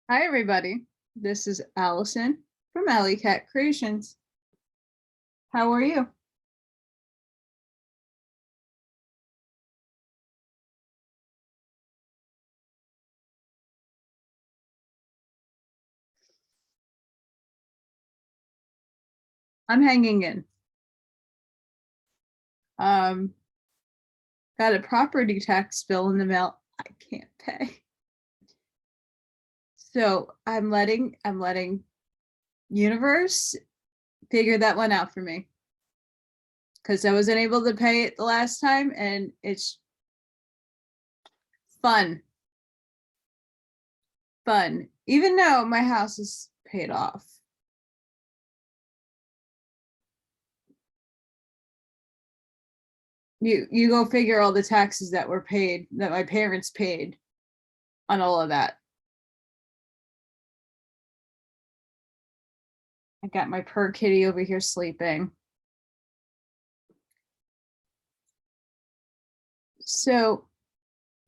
Hi, everybody. This is Allison from Allycat Creations. How are you? I'm hanging in. Um, got a property tax bill in the mail. I can't pay. So I'm letting universe figure that one out for me. Because I wasn't able to pay it the last time, and it's fun. Fun. Even though my house is paid off. You go figure all the taxes that were paid, that my parents paid on all of that. I got my purr kitty over here sleeping. So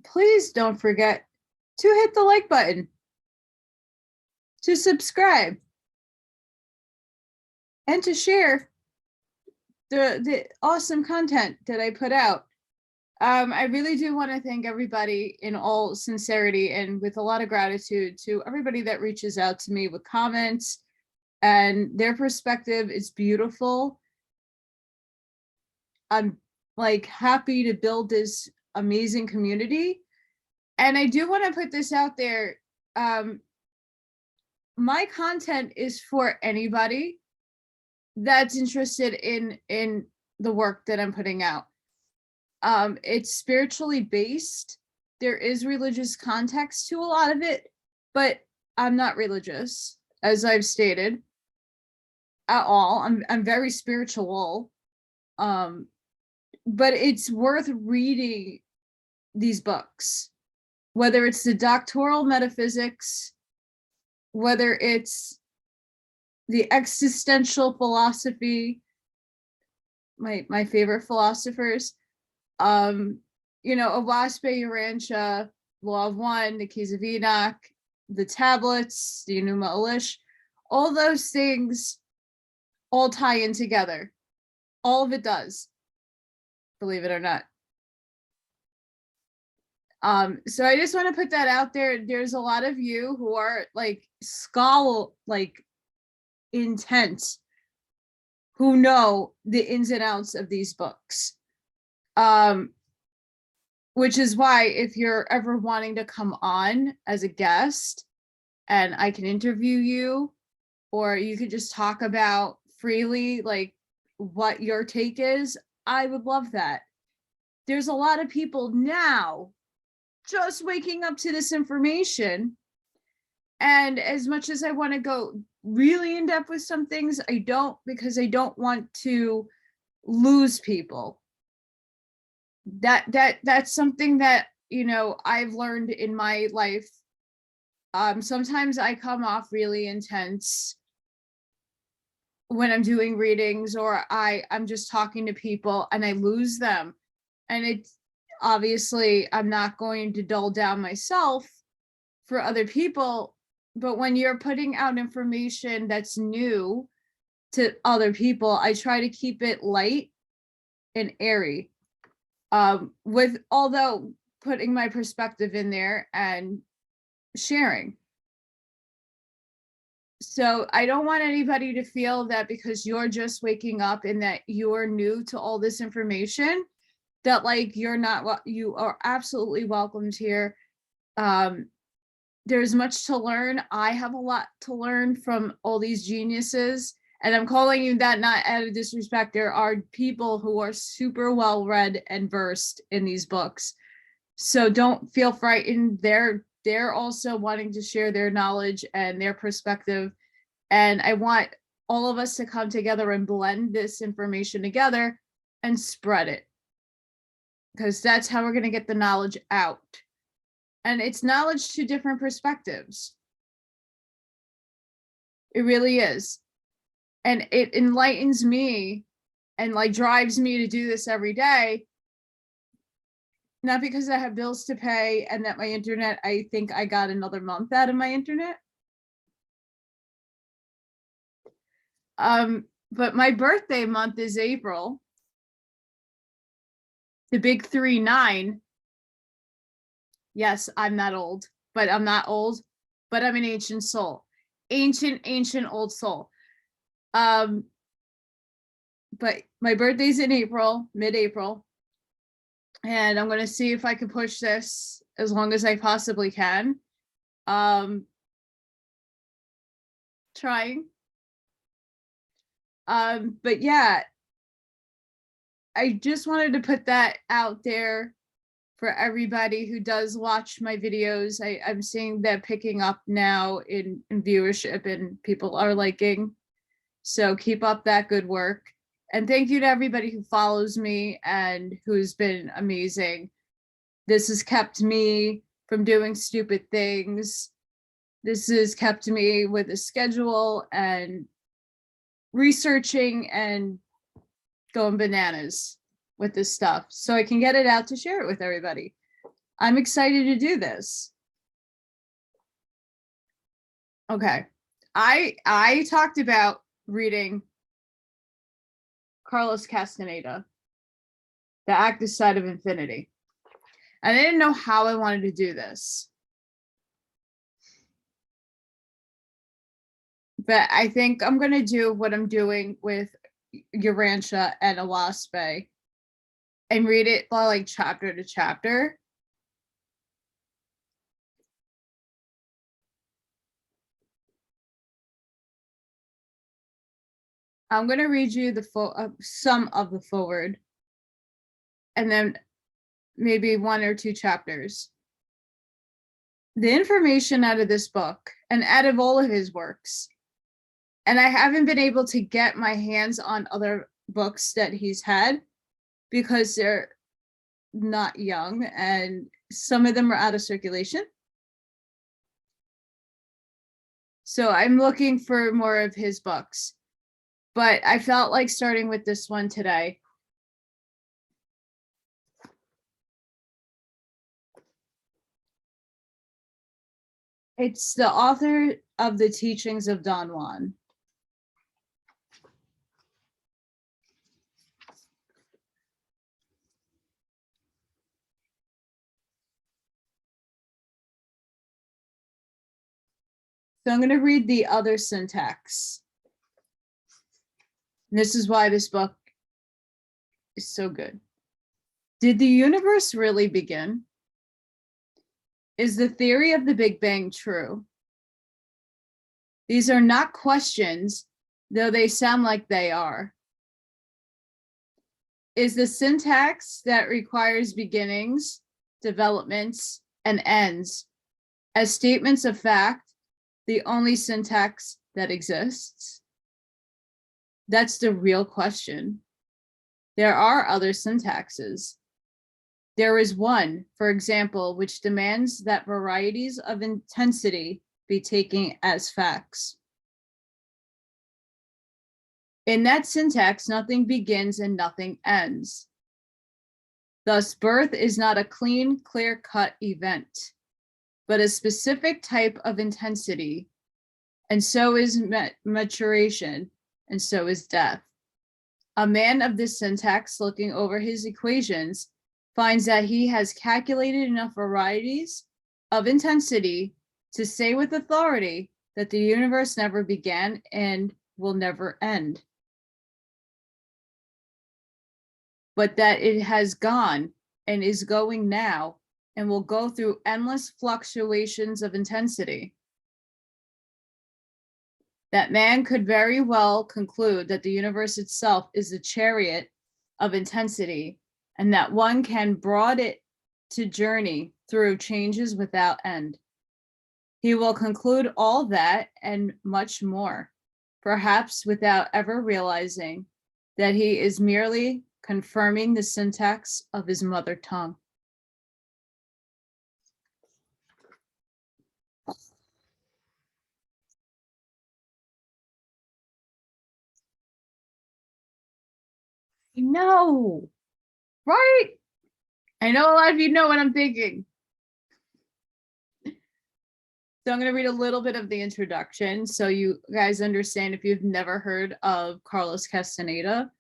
please don't forget to hit the like button, to subscribe, and to share the awesome content that I put out. I really do want to thank everybody in all sincerity and with a lot of gratitude to everybody that reaches out to me with comments, and their perspective is beautiful. I'm like happy to build this amazing community. And I do want to put this out there. My content is for anybody that's interested in the work that I'm putting out. It's spiritually based. There is religious context to a lot of it, but I'm not religious, as I've stated, at all. I'm very spiritual. But it's worth reading these books, whether it's the doctoral metaphysics, whether it's the existential philosophy, my favorite philosophers, Awaspe Urantia, Law of One, the Keys of Enoch, the tablets, the Enuma Elish, all those things all tie in together. All of it does, believe it or not. So I just want to put that out there. There's a lot of you who are like intense, who know the ins and outs of these books. Which is why if you're ever wanting to come on as a guest and I can interview you, or you could just talk about freely like what your take is, I would love that. There's a lot of people now just waking up to this information. And as much as I want to go really in depth with some things, I don't, because I don't want to lose people. That's something that, I've learned in my life. Sometimes I come off really intense when I'm doing readings, or I'm just talking to people and I lose them. And it's obviously I'm not going to dull down myself for other people, but when you're putting out information that's new to other people, I try to keep it light and airy, with although putting my perspective in there and sharing. So I don't want anybody to feel that because you're just waking up and that you're new to all this information, that like you're not, you are absolutely welcomed here. There's much to learn. I have a lot to learn from all these geniuses, and I'm calling you that not out of disrespect. There are people who are super well read and versed in these books, so don't feel frightened. They're also wanting to share their knowledge and their perspective, and I want all of us to come together and blend this information together and spread it, because that's how we're going to get the knowledge out. And it's knowledge to different perspectives. It really is. And it enlightens me and like drives me to do this every day. Not because I have bills to pay and that my internet, I think I got another month out of my internet. But my birthday month is April. The big 3-9. Yes, I'm not old, but I'm not old, but I'm an ancient soul. Ancient old soul. But my birthday's in April, mid-April. And I'm going to see if I can push this as long as I possibly can. Trying. But yeah, I just wanted to put that out there for everybody who does watch my videos. I'm seeing that picking up now in viewership and people are liking. So keep up that good work. And thank you to everybody who follows me and who's been amazing. This has kept me from doing stupid things. This has kept me with a schedule and researching and going bananas with this stuff so I can get it out to share it with everybody. I'm excited to do this. Okay. I talked about reading Carlos Castaneda, The Active Side of Infinity. And I didn't know how I wanted to do this. But I think I'm going to do what I'm doing with Urantia and Alaspe and read it like chapter to chapter. I'm going to read you the some of the forward and then maybe 1 or 2 chapters. The information out of this book and out of all of his works, and I haven't been able to get my hands on other books that he's had because they're not young and some of them are out of circulation. So I'm looking for more of his books, but I felt like starting with this one today. It's the author of the Teachings of Don Juan. So I'm going to read the other syntax. And this is why this book is so good. Did the universe really begin? Is the theory of the Big Bang true? These are not questions, though they sound like they are. Is the syntax that requires beginnings, developments, and ends as statements of fact the only syntax that exists? That's the real question. There are other syntaxes. There is one, for example, which demands that varieties of intensity be taken as facts. In that syntax, nothing begins and nothing ends. Thus, birth is not a clean, clear-cut event, but a specific type of intensity, and so is maturation, and so is death. A man of this syntax, looking over his equations, finds that he has calculated enough varieties of intensity to say with authority that the universe never began and will never end, but that it has gone and is going now and will go through endless fluctuations of intensity. That man could very well conclude that the universe itself is a chariot of intensity, and that one can broad it to journey through changes without end. He will conclude all that and much more, perhaps without ever realizing that he is merely confirming the syntax of his mother tongue. No, right? I know a lot of you know what I'm thinking. So I'm going to read a little bit of the introduction so you guys understand if you've never heard of Carlos Castaneda,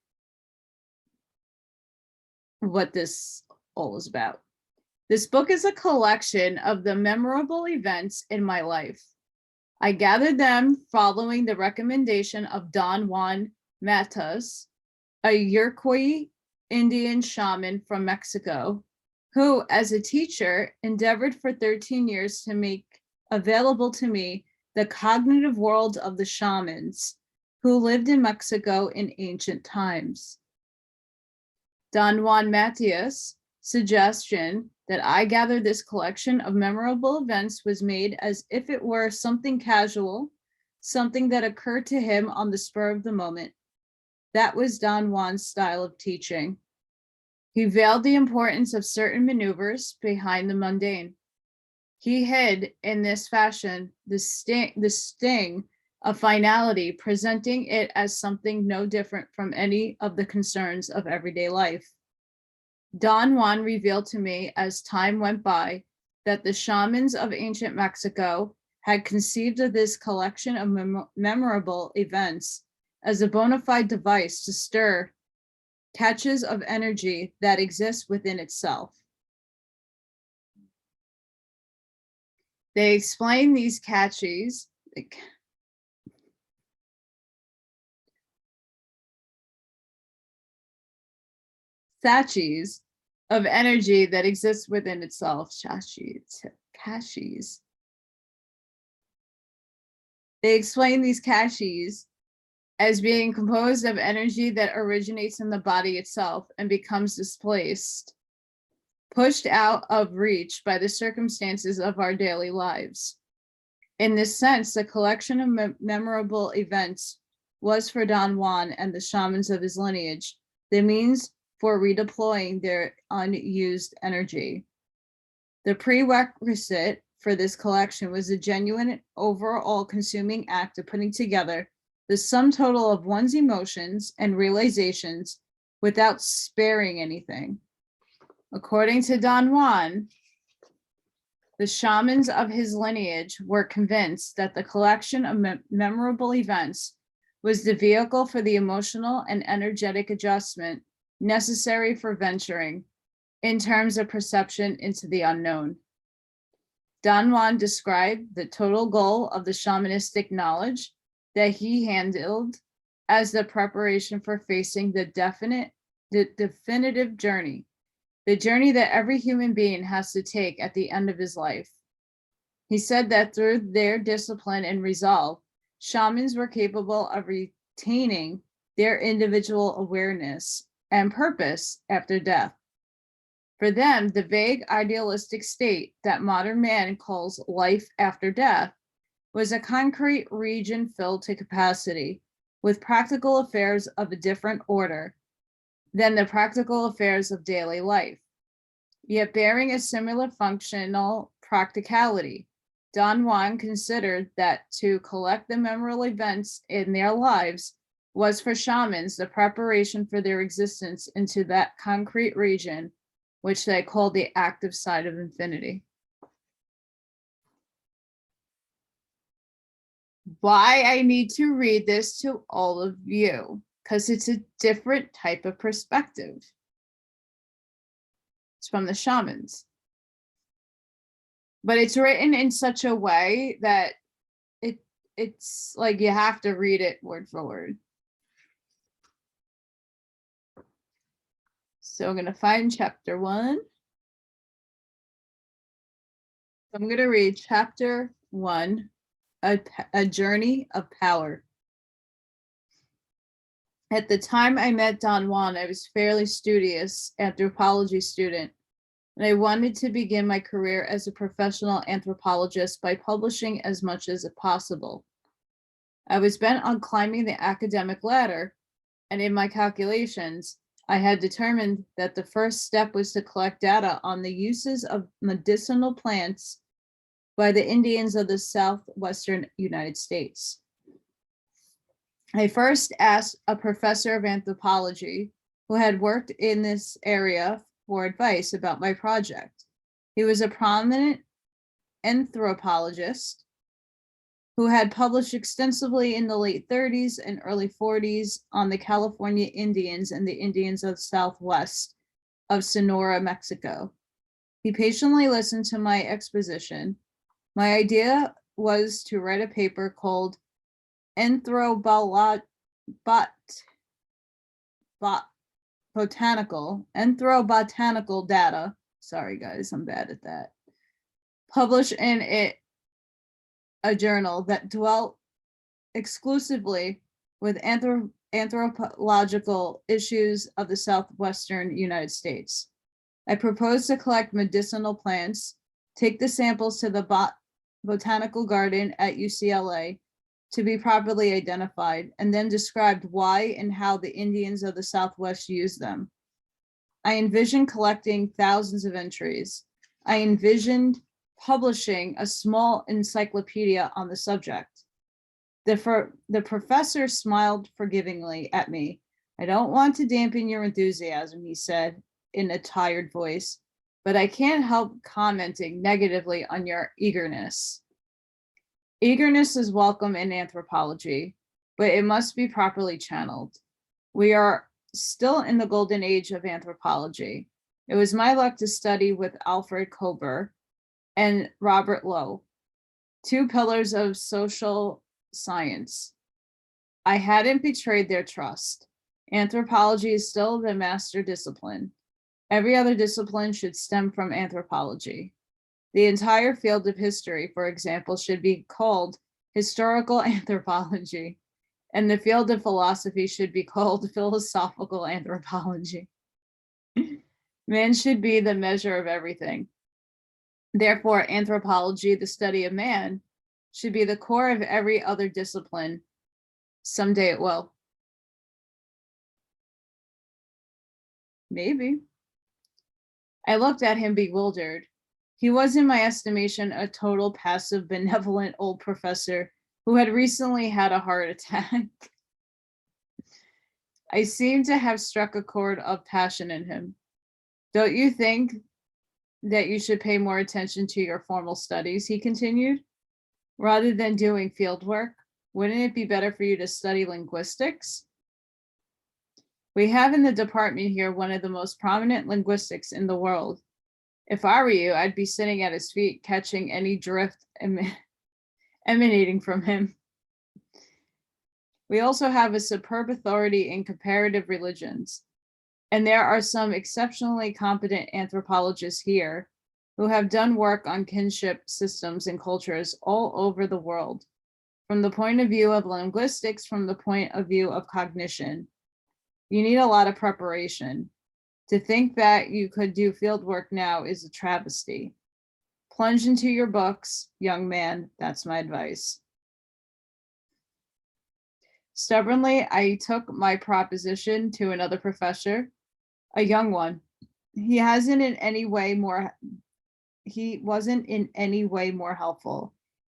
what this all is about. This book is a collection of the memorable events in my life. I gathered them following the recommendation of Don Juan Matas, a Iroquois Indian shaman from Mexico, who, as a teacher, endeavored for 13 years to make available to me the cognitive world of the shamans who lived in Mexico in ancient times. Don Juan Matas' suggestion that I gather this collection of memorable events was made as if it were something casual, something that occurred to him on the spur of the moment. That was Don Juan's style of teaching. He veiled the importance of certain maneuvers behind the mundane. He hid in this fashion the sting of finality, presenting it as something no different from any of the concerns of everyday life. Don Juan revealed to me as time went by that the shamans of ancient Mexico had conceived of this collection of memorable events as a bona fide device to stir catches of energy that exist within itself. They explain these catches sachis of energy that exists within itself. Caches. They explain these caches as being composed of energy that originates in the body itself and becomes displaced, pushed out of reach by the circumstances of our daily lives. In this sense, the collection of memorable events was for Don Juan and the shamans of his lineage the means for redeploying their unused energy. The prerequisite for this collection was a genuine overall consuming act of putting together the sum total of one's emotions and realizations without sparing anything. According to Don Juan, the shamans of his lineage were convinced that the collection of memorable events was the vehicle for the emotional and energetic adjustment necessary for venturing in terms of perception into the unknown. Don Juan described the total goal of the shamanistic knowledge that he handled as the preparation for facing the definitive journey, the journey that every human being has to take at the end of his life. He said that through their discipline and resolve, shamans were capable of retaining their individual awareness and purpose after death. For them, the vague idealistic state that modern man calls life after death was a concrete region filled to capacity with practical affairs of a different order than the practical affairs of daily life, yet bearing a similar functional practicality. Don Juan considered that to collect the memorable events in their lives was for shamans the preparation for their existence into that concrete region, which they called the active side of infinity. Why I need to read this to all of you, because it's a different type of perspective. It's from the shamans. But it's written in such a way that it's like you have to read it word for word. So I'm going to find chapter 1. I'm going to read chapter 1, a journey of power. At the time I met Don Juan, I was fairly studious anthropology student, and I wanted to begin my career as a professional anthropologist by publishing as much as possible. I was bent on climbing the academic ladder, and in my calculations, I had determined that the first step was to collect data on the uses of medicinal plants by the Indians of the southwestern United States. I first asked a professor of anthropology who had worked in this area for advice about my project. He was a prominent anthropologist who had published extensively in the late 30s and early 40s on the California Indians and the Indians of the Southwest of Sonora, Mexico. He patiently listened to my exposition. My idea was to write a paper called Anthropobotanical Data. Sorry, guys, I'm bad at that. Published in a journal that dwelt exclusively with anthropological issues of the southwestern United States. I proposed to collect medicinal plants, take the samples to the botanical garden at UCLA to be properly identified, and then described why and how the Indians of the Southwest used them. I envisioned collecting thousands of entries. I envisioned publishing a small encyclopedia on the subject. The professor smiled forgivingly at me. I don't want to dampen your enthusiasm, he said in a tired voice, but I can't help commenting negatively on your eagerness. Eagerness is welcome in anthropology, but it must be properly channeled. We are still in the golden age of anthropology. It was my luck to study with Alfred Kober and Robert Lowe, two pillars of social science. I hadn't betrayed their trust. Anthropology is still the master discipline. Every other discipline should stem from anthropology. The entire field of history, for example, should be called historical anthropology, and the field of philosophy should be called philosophical anthropology. Man should be the measure of everything. Therefore, anthropology, the study of man, should be the core of every other discipline. Someday it will. Maybe. I looked at him bewildered. He was, in my estimation, a total passive, benevolent old professor who had recently had a heart attack. I seemed to have struck a chord of passion in him. Don't you think that you should pay more attention to your formal studies, he continued, rather than doing field work? Wouldn't it be better for you to study linguistics? We have in the department here one of the most prominent linguistics in the world. If I were you, I'd be sitting at his feet, catching any drift emanating from him. We also have a superb authority in comparative religions, and there are some exceptionally competent anthropologists here who have done work on kinship systems and cultures all over the world, from the point of view of linguistics, from the point of view of cognition. You need a lot of preparation. To think that you could do field work now is a travesty. Plunge into your books, young man. That's my advice. Stubbornly, I took my proposition to another professor, a young one. He wasn't in any way more helpful.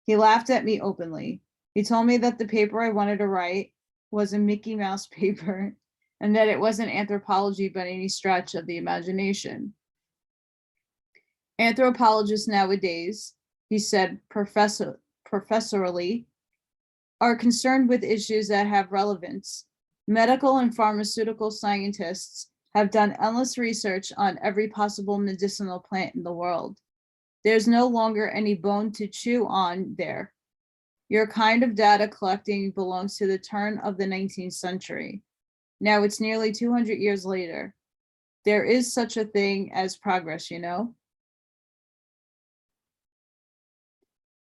He laughed at me openly. He told me that the paper I wanted to write was a Mickey Mouse paper, and that it wasn't anthropology by any stretch of the imagination. Anthropologists nowadays, he said professorally, are concerned with issues that have relevance. Medical and pharmaceutical scientists have done endless research on every possible medicinal plant in the world. There's no longer any bone to chew on there. Your kind of data collecting belongs to the turn of the 19th century. Now it's nearly 200 years later. There is such a thing as progress, you know?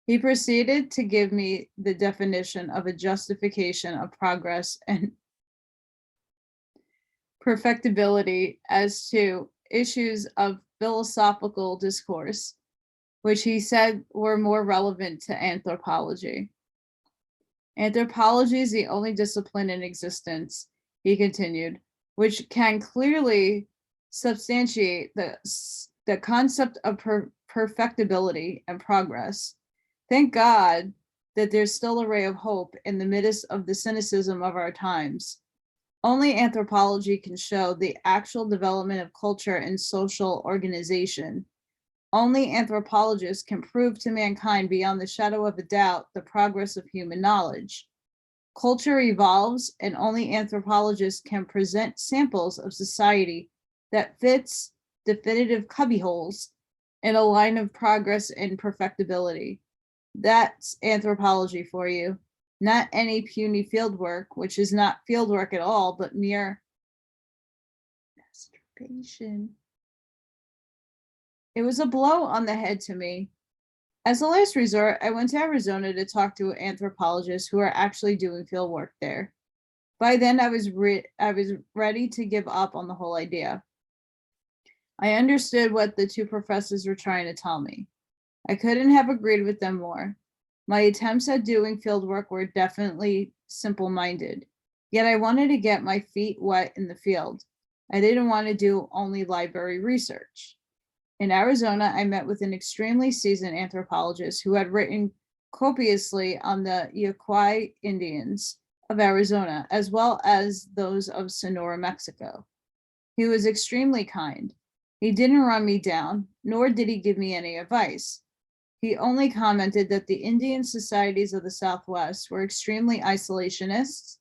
He proceeded to give me the definition of a justification of progress and perfectibility as to issues of philosophical discourse, which he said were more relevant to anthropology. Anthropology is the only discipline in existence, he continued, which can clearly substantiate the concept of perfectibility and progress. Thank God that there's still a ray of hope in the midst of the cynicism of our times. Only anthropology can show the actual development of culture and social organization. Only anthropologists can prove to mankind beyond the shadow of a doubt the progress of human knowledge. Culture evolves, and only anthropologists can present samples of society that fits definitive cubbyholes in a line of progress and perfectibility. That's anthropology for you, not any puny fieldwork, which is not fieldwork at all, but mere masturbation. It was a blow on the head to me. As a last resort, I went to Arizona to talk to anthropologists who are actually doing field work there. By then, I was ready to give up on the whole idea. I understood what the two professors were trying to tell me. I couldn't have agreed with them more. My attempts at doing field work were definitely simple-minded, yet I wanted to get my feet wet in the field. I didn't want to do only library research. In Arizona, I met with an extremely seasoned anthropologist who had written copiously on the Yaqui Indians of Arizona, as well as those of Sonora, Mexico. He was extremely kind. He didn't run me down, nor did he give me any advice. He only commented that the Indian societies of the Southwest were extremely isolationists,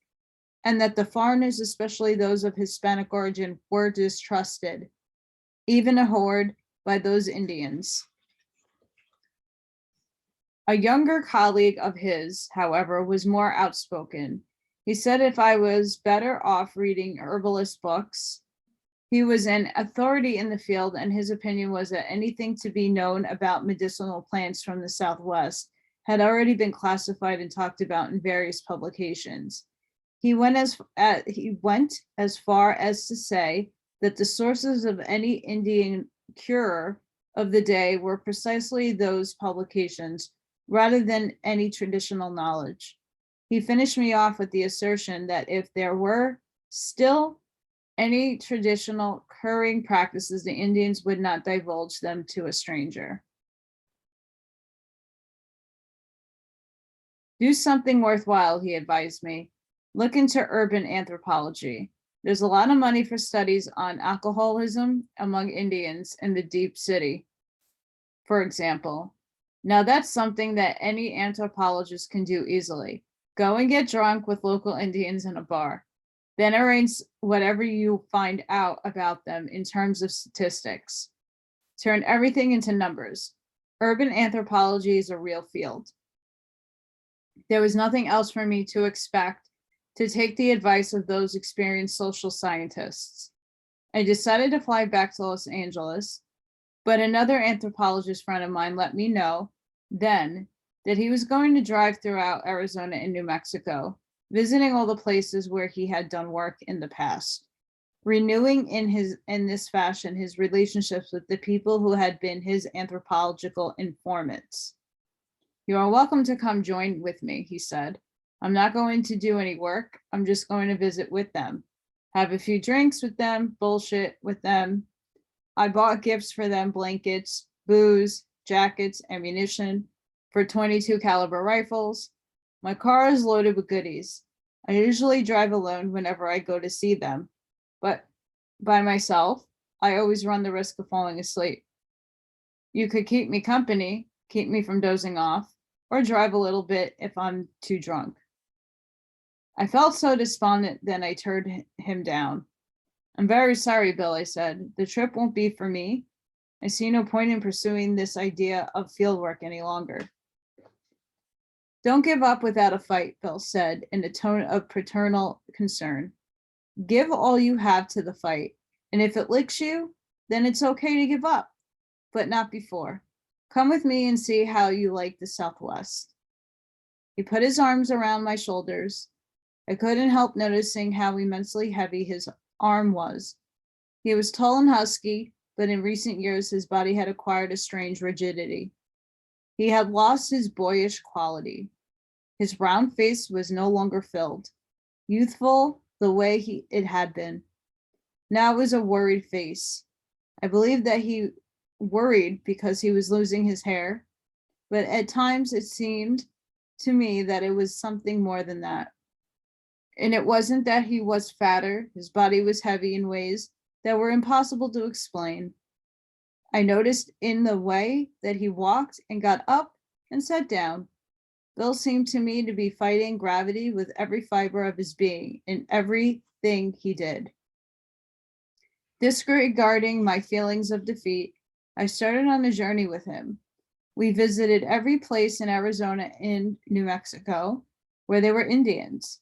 and that the foreigners, especially those of Hispanic origin, were distrusted, even abhorred by those Indians. A younger colleague of his, however, was more outspoken. He said if I was better off reading herbalist books, he was an authority in the field, and his opinion was that anything to be known about medicinal plants from the Southwest had already been classified and talked about in various publications. He went as far as to say that the sources of any Indian cure of the day were precisely those publications, rather than any traditional knowledge. He finished me off with the assertion that if there were still any traditional curing practices, the Indians would not divulge them to a stranger. Do something worthwhile, he advised me. Look into urban anthropology. There's a lot of money for studies on alcoholism among Indians in the deep city, for example. Now that's something that any anthropologist can do easily. Go and get drunk with local Indians in a bar. Then arrange whatever you find out about them in terms of statistics. Turn everything into numbers. Urban anthropology is a real field. There was nothing else for me to expect to take the advice of those experienced social scientists. I decided to fly back to Los Angeles, but another anthropologist friend of mine let me know then that he was going to drive throughout Arizona and New Mexico, visiting all the places where he had done work in the past, renewing in this fashion his relationships with the people who had been his anthropological informants. You are welcome to come join with me, he said. I'm not going to do any work. I'm just going to visit with them, have a few drinks with them, bullshit with them. I bought gifts for them, blankets, booze, jackets, ammunition for 22 caliber rifles. My car is loaded with goodies. I usually drive alone whenever I go to see them, but by myself, I always run the risk of falling asleep. You could keep me company, keep me from dozing off, or drive a little bit if I'm too drunk. I felt so despondent then I turned him down. I'm very sorry, Bill, I said. The trip won't be for me. I see no point in pursuing this idea of fieldwork any longer. Don't give up without a fight, Bill said in a tone of paternal concern. Give all you have to the fight, and if it licks you, then it's okay to give up, but not before. Come with me and see how you like the Southwest. He put his arms around my shoulders. I couldn't help noticing how immensely heavy his arm was. He was tall and husky, but in recent years his body had acquired a strange rigidity. He had lost his boyish quality. His round face was no longer filled, youthful the way it had been. Now it was a worried face. I believed that he worried because he was losing his hair, but at times it seemed to me that it was something more than that. And it wasn't that he was fatter, his body was heavy in ways that were impossible to explain. I noticed in the way that he walked and got up and sat down. Bill seemed to me to be fighting gravity with every fiber of his being in everything he did. Disregarding my feelings of defeat, I started on a journey with him. We visited every place in Arizona and New Mexico where there were Indians.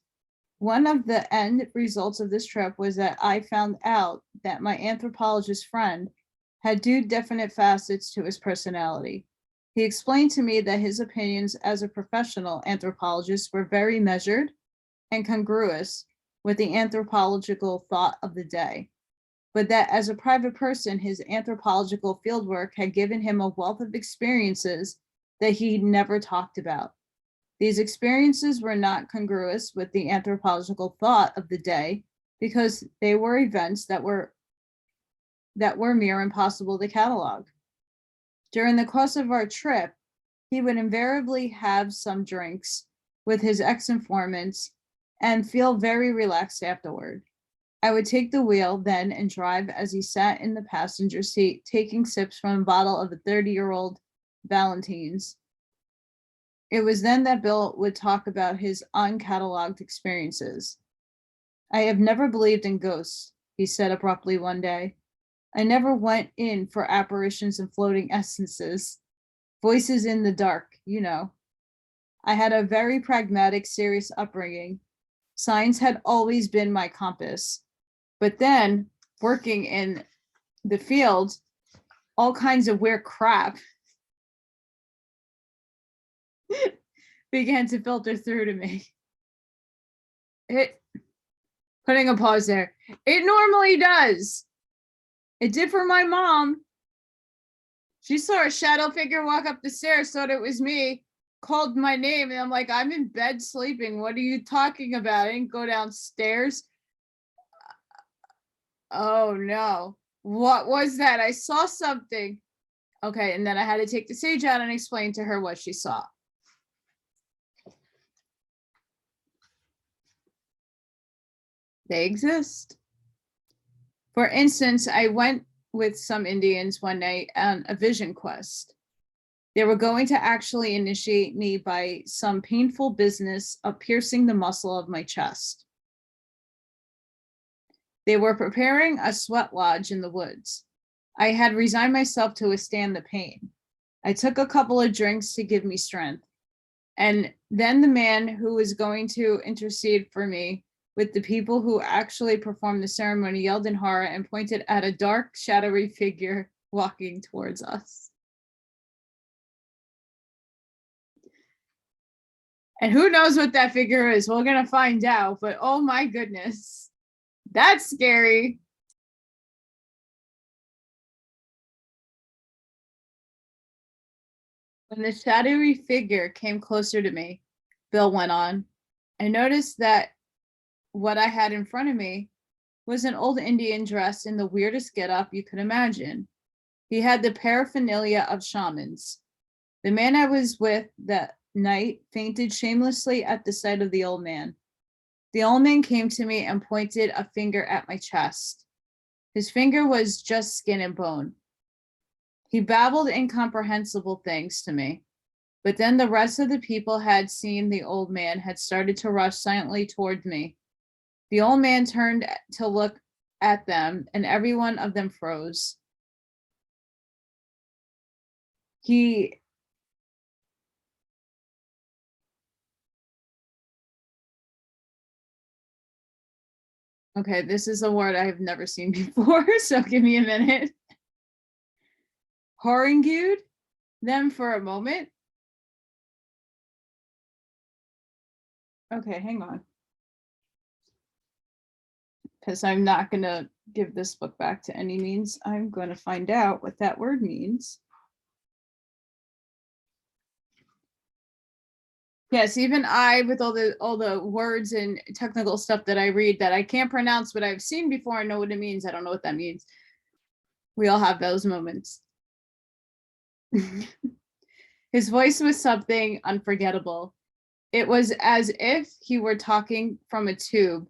One of the end results of this trip was that I found out that my anthropologist friend had two definite facets to his personality. He explained to me that his opinions as a professional anthropologist were very measured and congruous with the anthropological thought of the day, but that as a private person, his anthropological fieldwork had given him a wealth of experiences that he never talked about. These experiences were not congruous with the anthropological thought of the day because they were events that were mere impossible to catalog. During the course of our trip, he would invariably have some drinks with his ex-informants and feel very relaxed afterward. I would take the wheel then and drive as he sat in the passenger seat, taking sips from a bottle of a 30-year-old Valentine's. It was then that Bill would talk about his uncatalogued experiences. I have never believed in ghosts, he said abruptly one day. I never went in for apparitions and floating essences, voices in the dark, you know. I had a very pragmatic, serious upbringing. Science had always been my compass. But then, working in the field, all kinds of weird crap began to filter through to me. Putting a pause there. It normally does. It did for my mom. She saw a shadow figure walk up the stairs, thought it was me, called my name, and I'm like, I'm in bed sleeping. What are you talking about? I didn't go downstairs. Oh no. What was that? I saw something. Okay, and then I had to take the sage out and explain to her what she saw. They exist. For instance, I went with some Indians one night on a vision quest. They were going to actually initiate me by some painful business of piercing the muscle of my chest. They were preparing a sweat lodge in the woods. I had resigned myself to withstand the pain. I took a couple of drinks to give me strength. And then the man who was going to intercede for me with the people who actually performed the ceremony yelled in horror and pointed at a dark, shadowy figure walking towards us. And who knows what that figure is? We're going to find out, but oh my goodness, that's scary. When the shadowy figure came closer to me, Bill went on, I noticed that what I had in front of me was an old Indian dressed in the weirdest getup you could imagine. He had the paraphernalia of shamans. The man I was with that night fainted shamelessly at the sight of the old man. The old man came to me and pointed a finger at my chest. His finger was just skin and bone. He babbled incomprehensible things to me. But then the rest of the people had seen the old man had started to rush silently toward me. The old man turned to look at them, and every one of them froze. Okay, this is a word I have never seen before, so give me a minute. Harangued them for a moment. Okay, hang on. Because I'm not going to give this book back to any means. I'm going to find out what that word means. Yes, even I, with all the words and technical stuff that I read that I can't pronounce, but I've seen before, I know what it means. I don't know what that means. We all have those moments. His voice was something unforgettable. It was as if he were talking from a tube,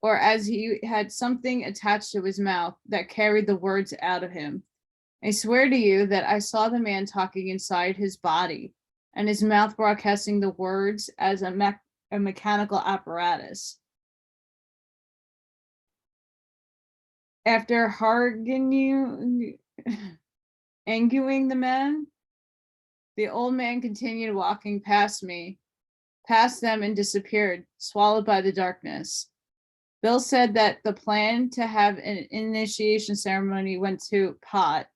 or as he had something attached to his mouth that carried the words out of him. I swear to you that I saw the man talking inside his body, and his mouth broadcasting the words as a mechanical apparatus. After arguing the man, the old man continued walking past me, past them, and disappeared, swallowed by the darkness. Bill said that the plan to have an initiation ceremony went to pot.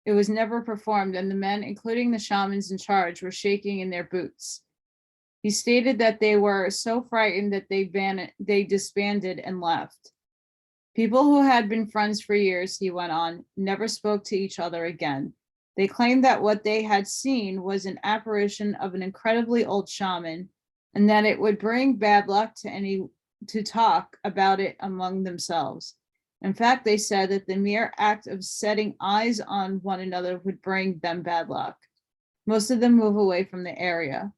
It was never performed, and the men, including the shamans in charge, were shaking in their boots. He stated that they were so frightened that they disbanded and left. People who had been friends for years, he went on, never spoke to each other again. They claimed that what they had seen was an apparition of an incredibly old shaman, and that it would bring bad luck to talk about it among themselves. In fact, they said that the mere act of setting eyes on one another would bring them bad luck. Most of them move away from the area.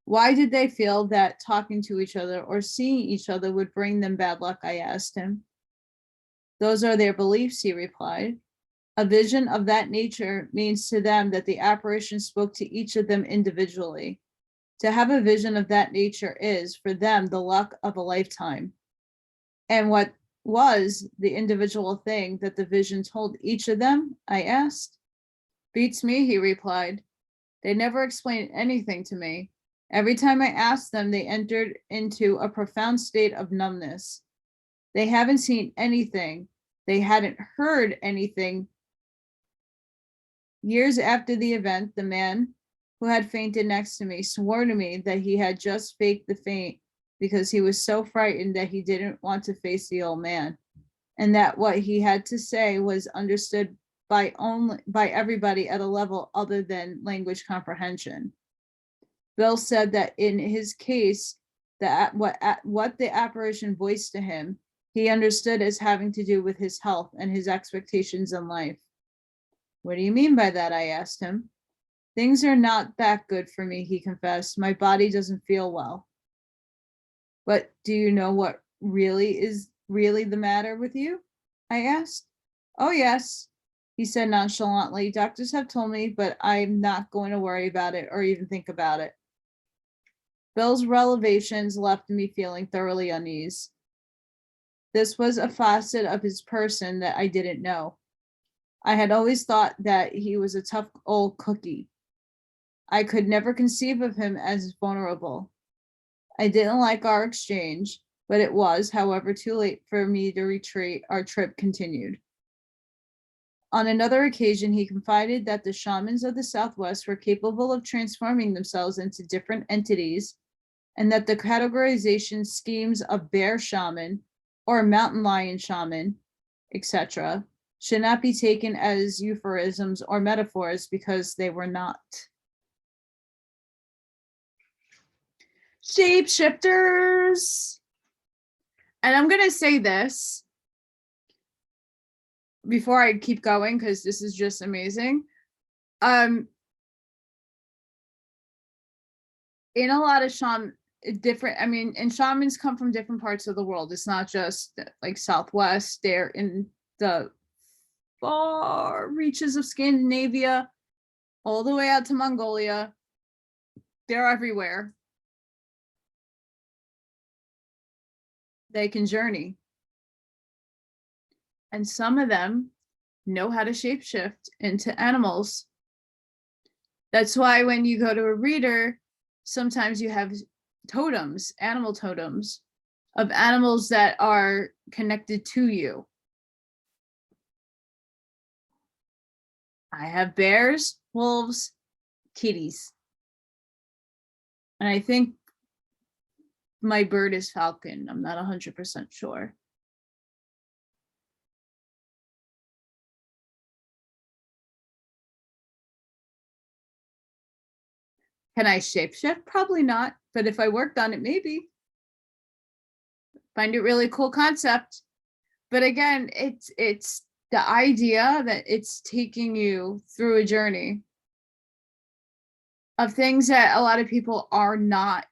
Why did they feel that talking to each other or seeing each other would bring them bad luck? I asked him. Those are their beliefs, he replied. A vision of that nature means to them that the apparition spoke to each of them individually. To have a vision of that nature is, for them, the luck of a lifetime. And what was the individual thing that the vision told each of them? I asked. Beats me, he replied. They never explained anything to me. Every time I asked them, they entered into a profound state of numbness. They haven't seen anything. They hadn't heard anything. Years after the event, the man who had fainted next to me swore to me that he had just faked the faint because he was so frightened that he didn't want to face the old man, and that what he had to say was understood by everybody at a level other than language comprehension. Bill said that in his case, that what the apparition voiced to him, he understood as having to do with his health and his expectations in life. What do you mean by that? I asked him. Things are not that good for me, he confessed. My body doesn't feel well. But do you know what is really the matter with you? I asked. Oh, yes, he said nonchalantly. Doctors have told me, but I'm not going to worry about it or even think about it. Bill's revelations left me feeling thoroughly uneasy. This was a facet of his person that I didn't know. I had always thought that he was a tough old cookie. I could never conceive of him as vulnerable. I didn't like our exchange, but it was, however, too late for me to retreat. Our trip continued. On another occasion, he confided that the shamans of the Southwest were capable of transforming themselves into different entities, and that the categorization schemes of bear shaman or mountain lion shaman, etc., should not be taken as euphemisms or metaphors because they were not. Shapeshifters. And I'm going to say this before I keep going, because this is just amazing. In a lot of and shamans come from different parts of the world. It's not just like Southwest. They're in the far reaches of Scandinavia, all the way out to Mongolia. They're everywhere. They can journey. And some of them know how to shapeshift into animals. That's why when you go to a reader, sometimes you have totems, animal totems, of animals that are connected to you. I have bears, wolves, kitties. And I think my bird is falcon. I'm not 100% sure. Can I shapeshift? Probably not. But if I worked on it, maybe. Find it really cool concept. But again, it's the idea that it's taking you through a journey of things that a lot of people are not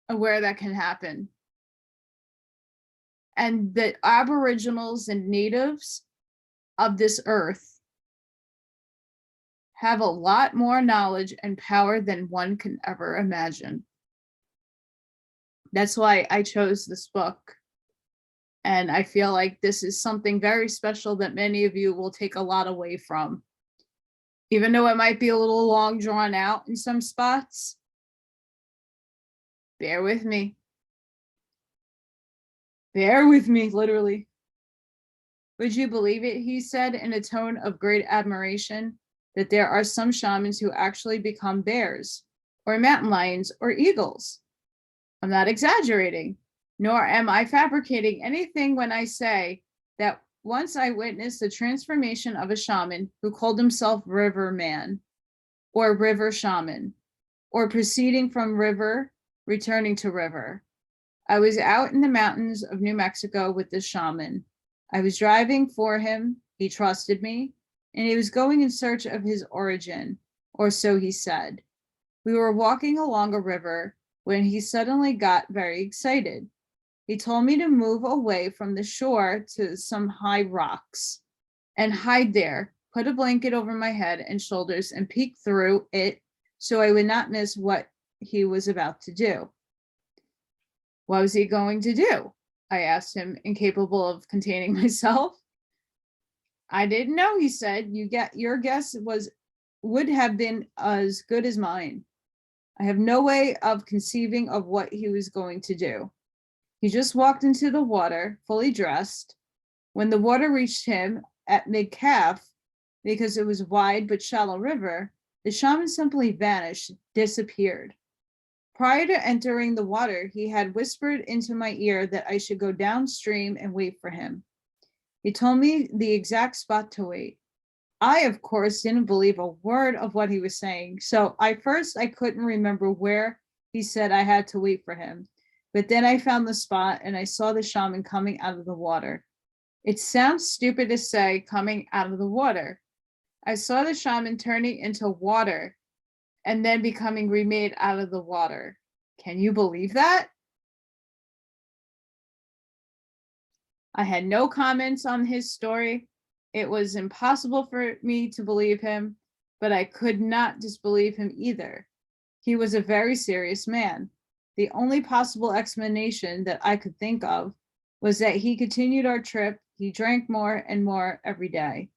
aware that can happen. And the Aboriginals and natives of this earth have a lot more knowledge and power than one can ever imagine. That's why I chose this book. And I feel like this is something very special that many of you will take a lot away from. Even though it might be a little long drawn out in some spots, bear with me. Bear with me, literally. Would you believe it, he said in a tone of great admiration, that there are some shamans who actually become bears, or mountain lions, or eagles? I'm not exaggerating, nor am I fabricating anything when I say that once I witnessed the transformation of a shaman who called himself River Man, or River Shaman, or proceeding from river, returning to river. I was out in the mountains of New Mexico with this shaman. I was driving for him, he trusted me, and he was going in search of his origin, or so he said. We were walking along a river when he suddenly got very excited. He told me to move away from the shore to some high rocks and hide there, put a blanket over my head and shoulders and peek through it so I would not miss what he was about to do. What was he going to do? I asked him, incapable of containing myself. I didn't know, he said. Your guess would have been as good as mine. I have no way of conceiving of what he was going to do. He just walked into the water, fully dressed. When the water reached him at mid-calf, because it was a wide but shallow river, the shaman simply vanished, disappeared. Prior to entering the water, he had whispered into my ear that I should go downstream and wait for him. He told me the exact spot to wait. I, of course, didn't believe a word of what he was saying, so I couldn't remember where he said I had to wait for him. But then I found the spot and I saw the shaman coming out of the water. It sounds stupid to say coming out of the water. I saw the shaman turning into water and then becoming remade out of the water. Can you believe that? I had no comments on his story. It was impossible for me to believe him, but I could not disbelieve him either. He was a very serious man. The only possible explanation that I could think of was that he continued our trip. He drank more and more every day.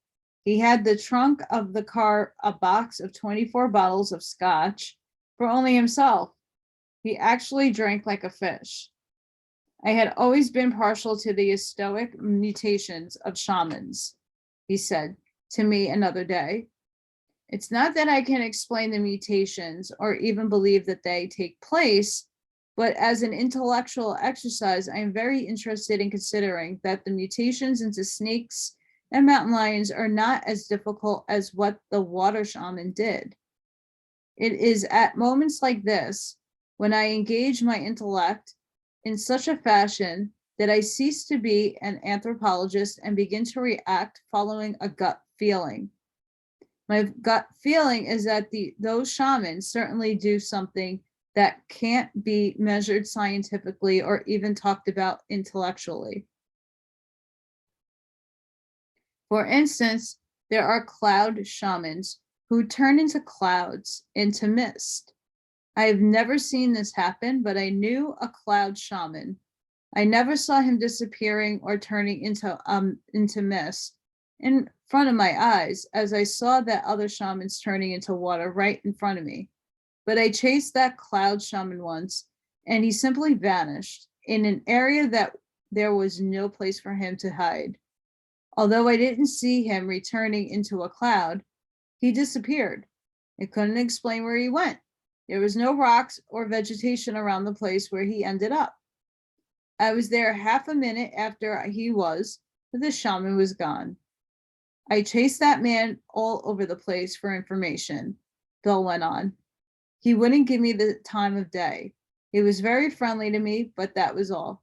He had the trunk of the car a box of 24 bottles of scotch for only himself. He actually drank like a fish. I had always been partial to the stoic mutations of shamans, he said to me another day. It's not that I can explain the mutations or even believe that they take place, but as an intellectual exercise, I am very interested in considering that the mutations into snakes and mountain lions are not as difficult as what the water shaman did. It is at moments like this, when I engage my intellect in such a fashion that I cease to be an anthropologist and begin to react following a gut feeling. My gut feeling is that those shamans certainly do something that can't be measured scientifically or even talked about intellectually. For instance, there are cloud shamans who turn into clouds, into mist. I have never seen this happen, but I knew a cloud shaman. I never saw him disappearing or turning into mist in front of my eyes, as I saw that other shamans turning into water right in front of me. But I chased that cloud shaman once, and he simply vanished in an area that there was no place for him to hide. Although I didn't see him returning into a cloud, he disappeared. I couldn't explain where he went. There was no rocks or vegetation around the place where he ended up. I was there half a minute after he was, but the shaman was gone. I chased that man all over the place for information, Bill went on. He wouldn't give me the time of day. He was very friendly to me, but that was all.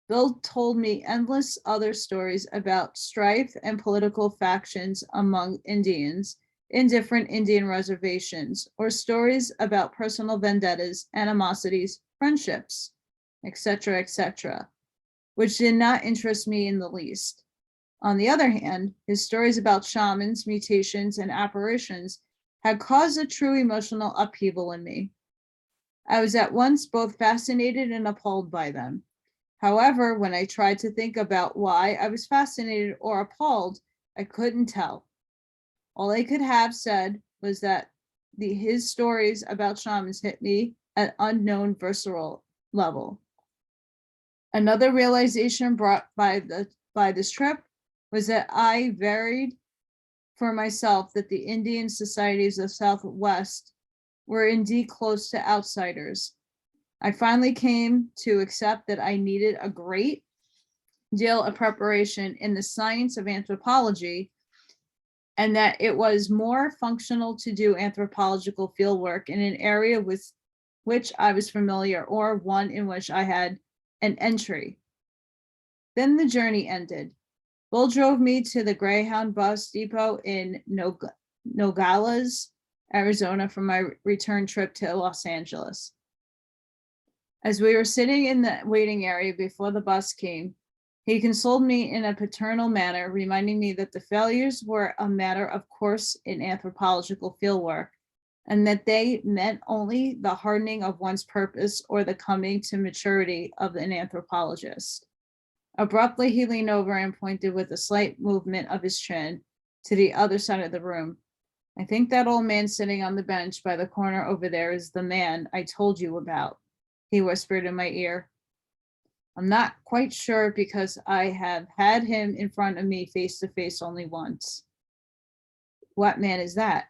Bill told me endless other stories about strife and political factions among Indians in different Indian reservations, or stories about personal vendettas, animosities, friendships, etc., which did not interest me in the least. On the other hand, his stories about shamans, mutations, and apparitions had caused a true emotional upheaval in me. I was at once both fascinated and appalled by them. However, when I tried to think about why I was fascinated or appalled, I couldn't tell. All I could have said was that his stories about shamans hit me at unknown visceral level. Another realization brought by this trip was that I varied for myself that the Indian societies of Southwest were indeed close to outsiders. I finally came to accept that I needed a great deal of preparation in the science of anthropology, and that it was more functional to do anthropological fieldwork in an area with which I was familiar or one in which I had an entry. Then the journey ended. Bull drove me to the Greyhound bus depot in Nogales, Arizona for my return trip to Los Angeles. As we were sitting in the waiting area before the bus came, he consoled me in a paternal manner, reminding me that the failures were a matter of course in anthropological fieldwork, and that they meant only the hardening of one's purpose or the coming to maturity of an anthropologist. Abruptly, he leaned over and pointed with a slight movement of his chin to the other side of the room. I think that old man sitting on the bench by the corner over there is the man I told you about, he whispered in my ear. I'm not quite sure because I have had him in front of me face to face only once. What man is that?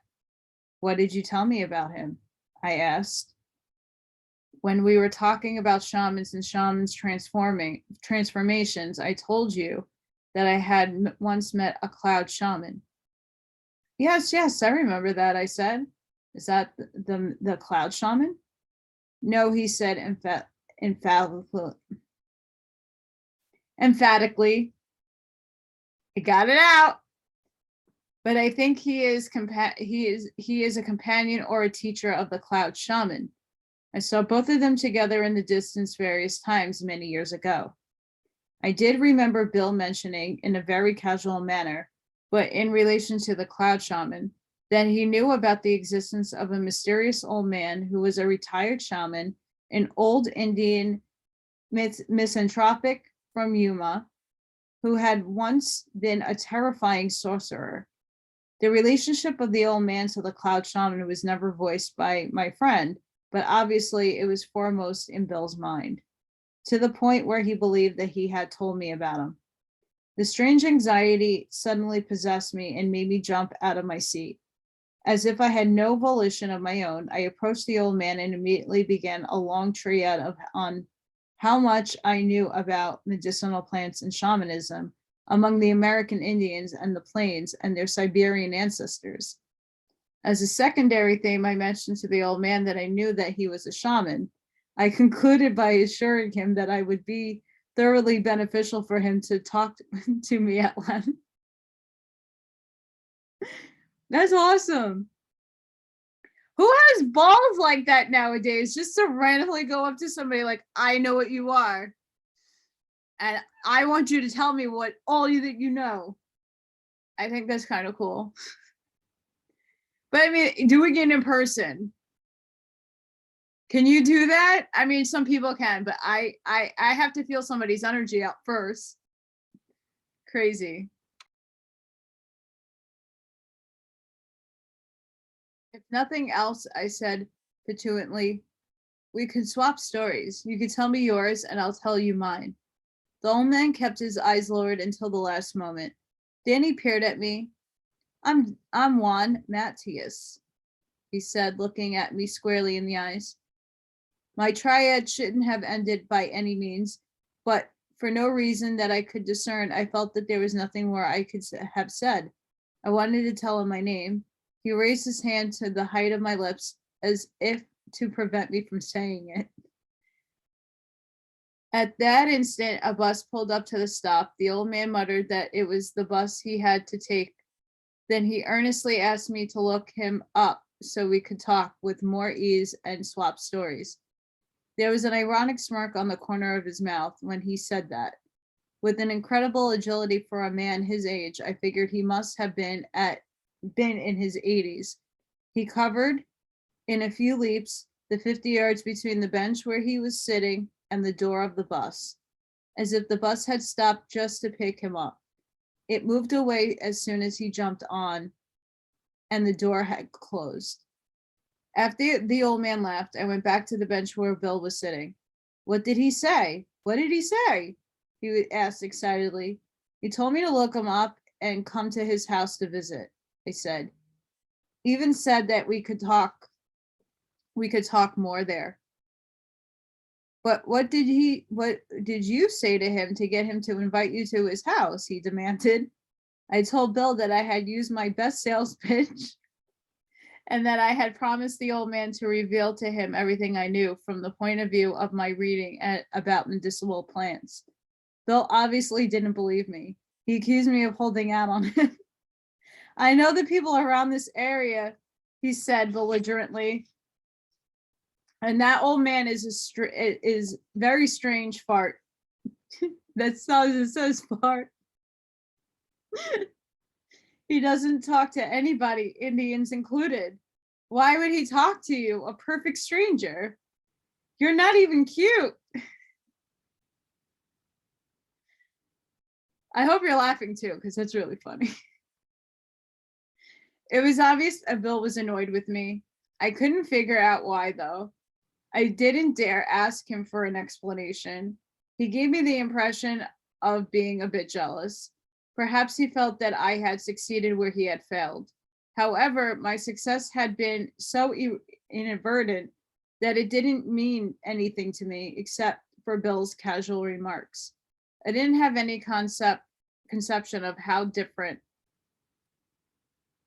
What did you tell me about him? I asked. When we were talking about shamans and shamans transformations, I told you that I had once met a cloud shaman. Yes, I remember that, I said. Is that the cloud shaman? No, he said emphatically. I got it out. But I think he is a companion or a teacher of the cloud shaman. I saw both of them together in the distance various times many years ago. I did remember Bill mentioning in a very casual manner, but in relation to the cloud shaman, that he knew about the existence of a mysterious old man who was a retired shaman, an old Indian misanthropic from Yuma, who had once been a terrifying sorcerer. The relationship of the old man to the cloud shaman was never voiced by my friend, but obviously it was foremost in Bill's mind, to the point where he believed that he had told me about him. The strange anxiety suddenly possessed me and made me jump out of my seat. As if I had no volition of my own, I approached the old man and immediately began a long tirade on how much I knew about medicinal plants and shamanism among the American Indians and the plains and their Siberian ancestors. As a secondary theme, I mentioned to the old man that I knew that he was a shaman. I concluded by assuring him that I would be thoroughly beneficial for him to talk to me at length. That's awesome. Who has balls like that nowadays? Just to randomly go up to somebody like, I know what you are. And I want you to tell me what all that you know. I think that's kind of cool. But I mean, doing it in person. Can you do that? I mean, some people can, but I have to feel somebody's energy out first. Crazy. If nothing else, I said petulantly, we could swap stories. You could tell me yours and I'll tell you mine. The old man kept his eyes lowered until the last moment. Danny peered at me. I'm Juan Matias, he said, looking at me squarely in the eyes. My triad shouldn't have ended by any means, but for no reason that I could discern, I felt that there was nothing more I could have said. I wanted to tell him my name. He raised his hand to the height of my lips as if to prevent me from saying it. At that instant, a bus pulled up to the stop. The old man muttered that it was the bus he had to take. Then he earnestly asked me to look him up so we could talk with more ease and swap stories. There was an ironic smirk on the corner of his mouth when he said that. With an incredible agility for a man his age, I figured he must have been in his 80s. He covered in a few leaps the 50 yards between the bench where he was sitting and the door of the bus, as if the bus had stopped just to pick him up. It moved away as soon as he jumped on, and the door had closed. After the old man left, I went back to the bench where Bill was sitting. What did he say? What did he say? He asked excitedly. He told me to look him up and come to his house to visit, I said. Even said that we could talk more there. But what did you say to him to get him to invite you to his house? He demanded. I told Bill that I had used my best sales pitch and that I had promised the old man to reveal to him everything I knew from the point of view of my reading about medicinal plants. Bill obviously didn't believe me. He accused me of holding out on him. I know the people around this area, he said belligerently. And that old man is very strange fart. That says fart. He doesn't talk to anybody, Indians included. Why would he talk to you, a perfect stranger? You're not even cute. I hope you're laughing too, because that's really funny. It was obvious that Bill was annoyed with me. I couldn't figure out why, though. I didn't dare ask him for an explanation. He gave me the impression of being a bit jealous. Perhaps he felt that I had succeeded where he had failed. However, my success had been so inadvertent that it didn't mean anything to me except for Bill's casual remarks. I didn't have any conception of how different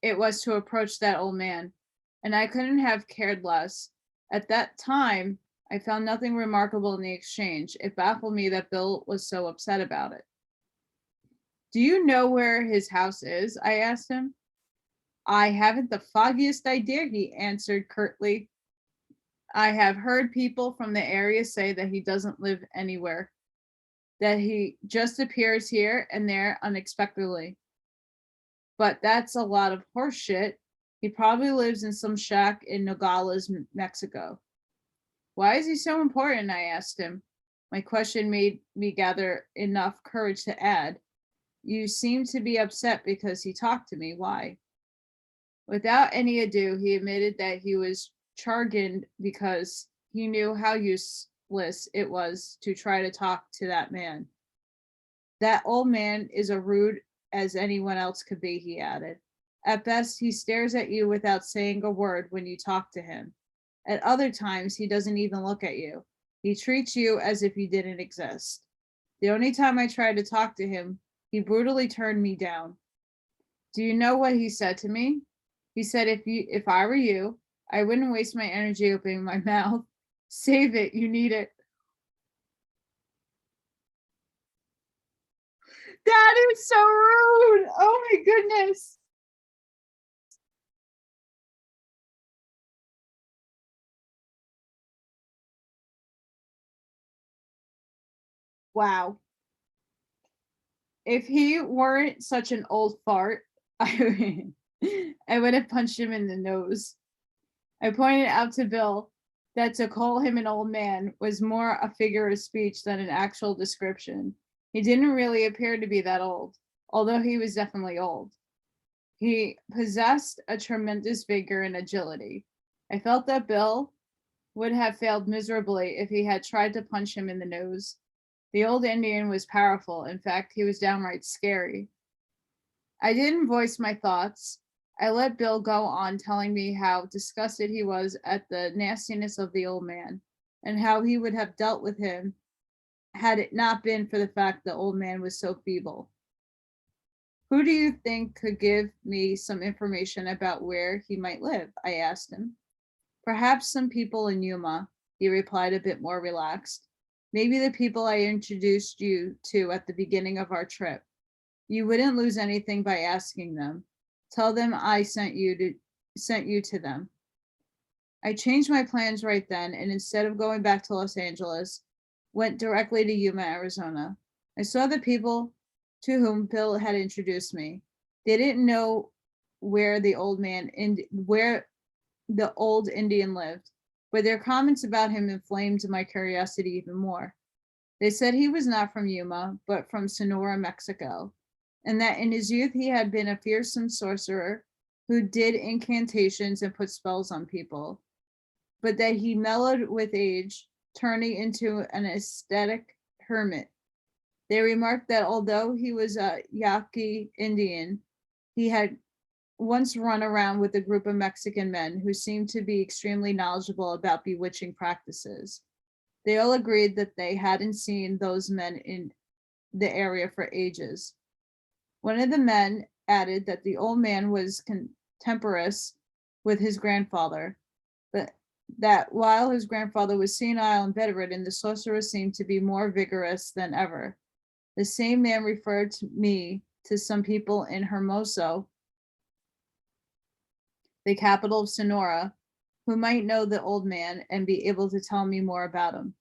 it was to approach that old man, and I couldn't have cared less. At that time, I found nothing remarkable in the exchange. It baffled me that Bill was so upset about it. Do you know where his house is? I asked him. I haven't the foggiest idea, he answered curtly. I have heard people from the area say that he doesn't live anywhere, that he just appears here and there unexpectedly. But that's a lot of horse shit. He probably lives in some shack in Nogales, Mexico. Why is he so important? I asked him. My question made me gather enough courage to add, you seem to be upset because he talked to me. Why? Without any ado, he admitted that he was chagrined because he knew how useless it was to try to talk to that man. That old man is as rude as anyone else could be, he added. At best, he stares at you without saying a word when you talk to him. At other times, he doesn't even look at you. He treats you as if you didn't exist. The only time I tried to talk to him, he brutally turned me down. Do you know what he said to me? He said, if I were you, I wouldn't waste my energy opening my mouth. Save it, you need it. That is so rude. Oh my goodness. Wow. If he weren't such an old fart, I would have punched him in the nose. I pointed out to Bill that to call him an old man was more a figure of speech than an actual description. He didn't really appear to be that old, although he was definitely old. He possessed a tremendous vigor and agility. I felt that Bill would have failed miserably if he had tried to punch him in the nose. The old Indian was powerful. In fact, he was downright scary. I didn't voice my thoughts. I let Bill go on telling me how disgusted he was at the nastiness of the old man and how he would have dealt with him had it not been for the fact the old man was so feeble. Who do you think could give me some information about where he might live? I asked him. Perhaps some people in Yuma, he replied a bit more relaxed. Maybe the people I introduced you to at the beginning of our trip. You wouldn't lose anything by asking them. Tell them I sent you to them. I changed my plans right then, and instead of going back to Los Angeles, went directly to Yuma, Arizona. I saw the people to whom Bill had introduced me. They didn't know where the old Indian lived, but their comments about him inflamed my curiosity even more. They said he was not from Yuma, but from Sonora, Mexico, and that in his youth he had been a fearsome sorcerer who did incantations and put spells on people, but that he mellowed with age, turning into an ascetic hermit. They remarked that although he was a Yaqui Indian, he had once run around with a group of Mexican men who seemed to be extremely knowledgeable about bewitching practices. They all agreed that they hadn't seen those men in the area for ages. One of the men added that the old man was contemporaneous with his grandfather, but that while his grandfather was senile and bedridden, the sorcerer seemed to be more vigorous than ever. The same man referred me to some people in Hermoso, the capital of Sonora, who might know the old man and be able to tell me more about him.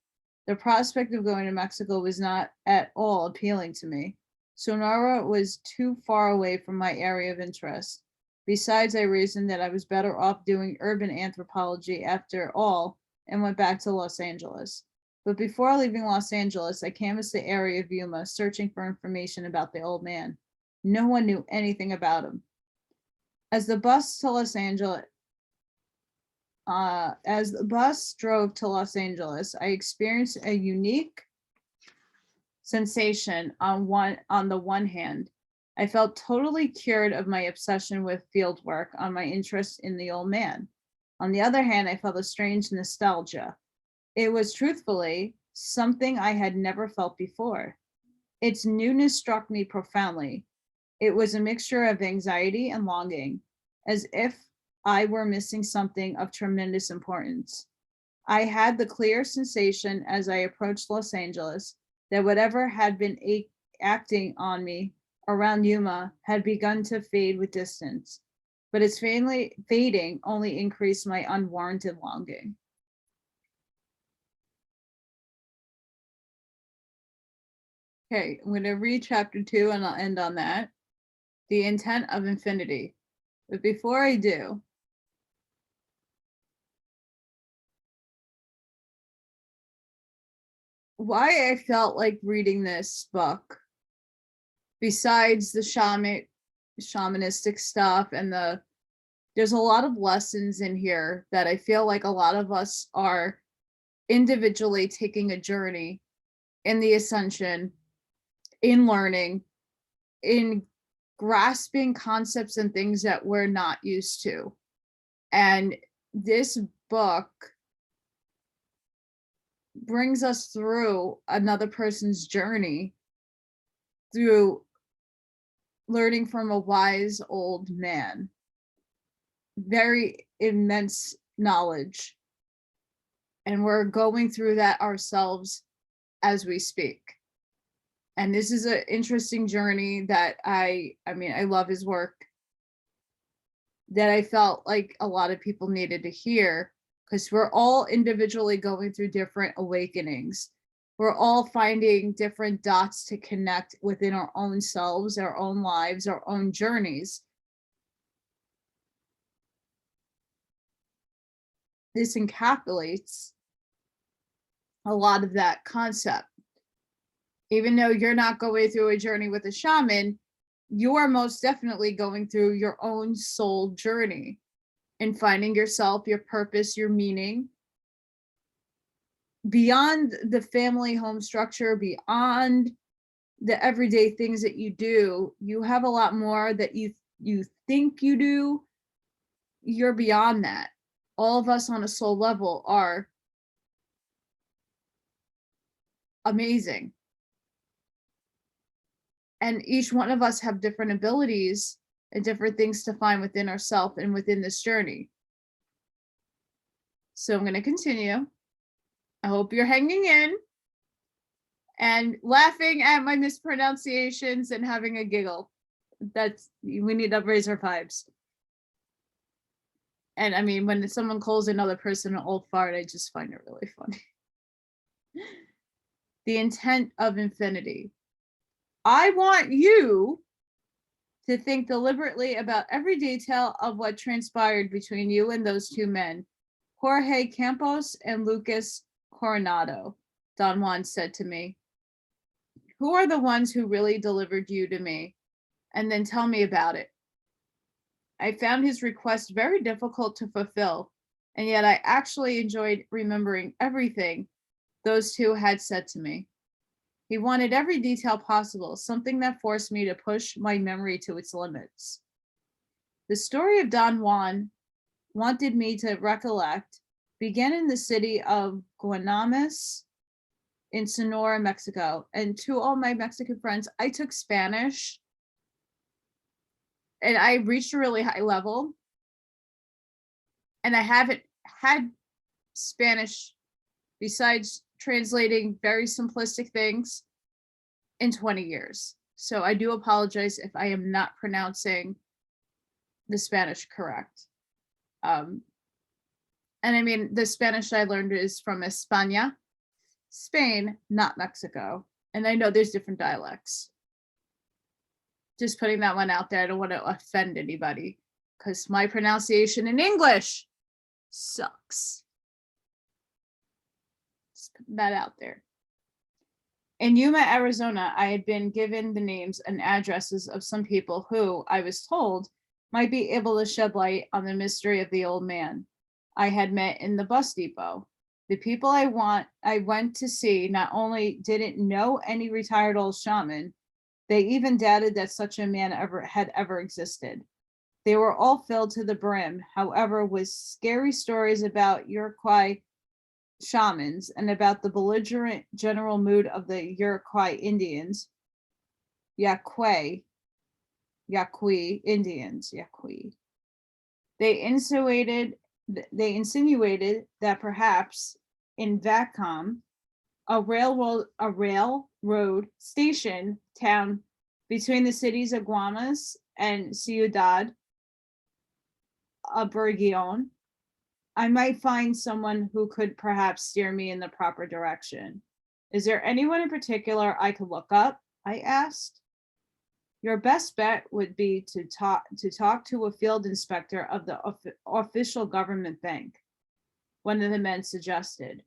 The prospect of going to Mexico was not at all appealing to me. Sonora was too far away from my area of interest. Besides, I reasoned that I was better off doing urban anthropology after all and went back to Los Angeles. But before leaving Los Angeles, I canvassed the area of Yuma, searching for information about the old man. No one knew anything about him. As the bus drove to Los Angeles, I experienced a unique sensation. On the one hand, I felt totally cured of my obsession with field work on my interest in the old man. On the other hand, I felt a strange nostalgia. It was truthfully something I had never felt before. Its newness struck me profoundly. It was a mixture of anxiety and longing, as if I were missing something of tremendous importance. I had the clear sensation as I approached Los Angeles that whatever had been acting on me around Yuma had begun to fade with distance, but its fading only increased my unwarranted longing. Okay, I'm going to read chapter 2 and I'll end on that. The intent of infinity. But before I do, why I felt like reading this book, besides the shamanistic stuff and there's a lot of lessons in here that I feel like a lot of us are individually taking a journey in the ascension, in learning, in grasping concepts and things that we're not used to. And this book brings us through another person's journey through learning from a wise old man. Very immense knowledge. And we're going through that ourselves as we speak. And this is an interesting journey that I love his work, that I felt like a lot of people needed to hear, because we're all individually going through different awakenings. We're all finding different dots to connect within our own selves, our own lives, our own journeys. This encapsulates a lot of that concept. Even though you're not going through a journey with a shaman, you are most definitely going through your own soul journey and finding yourself, your purpose, your meaning. Beyond the family home structure, beyond the everyday things that you do, you have a lot more that you think you do. You're beyond that. All of us on a soul level are amazing. And each one of us have different abilities and different things to find within ourselves and within this journey. So I'm going to continue. I hope you're hanging in and laughing at my mispronunciations and having a giggle. We need to raise our vibes. And I mean, when someone calls another person an old fart, I just find it really funny. The intent of infinity. I want you to think deliberately about every detail of what transpired between you and those two men, Jorge Campos and Lucas Coronado, Don Juan said to me. Who are the ones who really delivered you to me? And then tell me about it. I found his request very difficult to fulfill, and yet I actually enjoyed remembering everything those two had said to me. He wanted every detail possible, something that forced me to push my memory to its limits. The story of Don Juan wanted me to recollect began in the city of Guanamas in Sonora, Mexico. And to all my Mexican friends, I took Spanish and I reached a really high level. And I haven't had Spanish besides translating very simplistic things in 20 years. So I do apologize if I am not pronouncing the Spanish correct. And I mean, the Spanish I learned is from España, Spain, not Mexico. And I know there's different dialects. Just putting that one out there. I don't want to offend anybody because my pronunciation in English sucks. Just putting that out there. In Yuma, Arizona, I had been given the names and addresses of some people who, I was told, might be able to shed light on the mystery of the old man I had met in the bus depot. The people I went to see not only didn't know any retired old shaman, they even doubted that such a man had ever existed. They were all filled to the brim, however, with scary stories about Iroquois shamans and about the belligerent general mood of the Iroquois Indians, Yaqui Indians. They insinuated that perhaps in Vacom, a railroad station town between the cities of Guamas and Ciudad Obregón, I might find someone who could perhaps steer me in the proper direction. Is there anyone in particular I could look up? I asked. Your best bet would be to talk to a field inspector of the official government bank, one of the men suggested.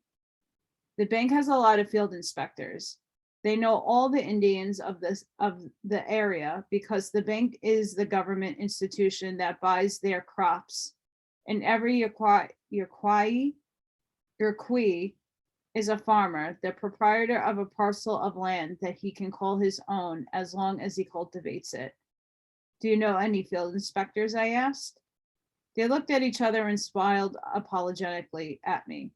The bank has a lot of field inspectors. They know all the Indians of the area because the bank is the government institution that buys their crops. And every Iroquois is a farmer, the proprietor of a parcel of land that he can call his own as long as he cultivates it. Do you know any field inspectors? I asked. They looked at each other and smiled apologetically at me.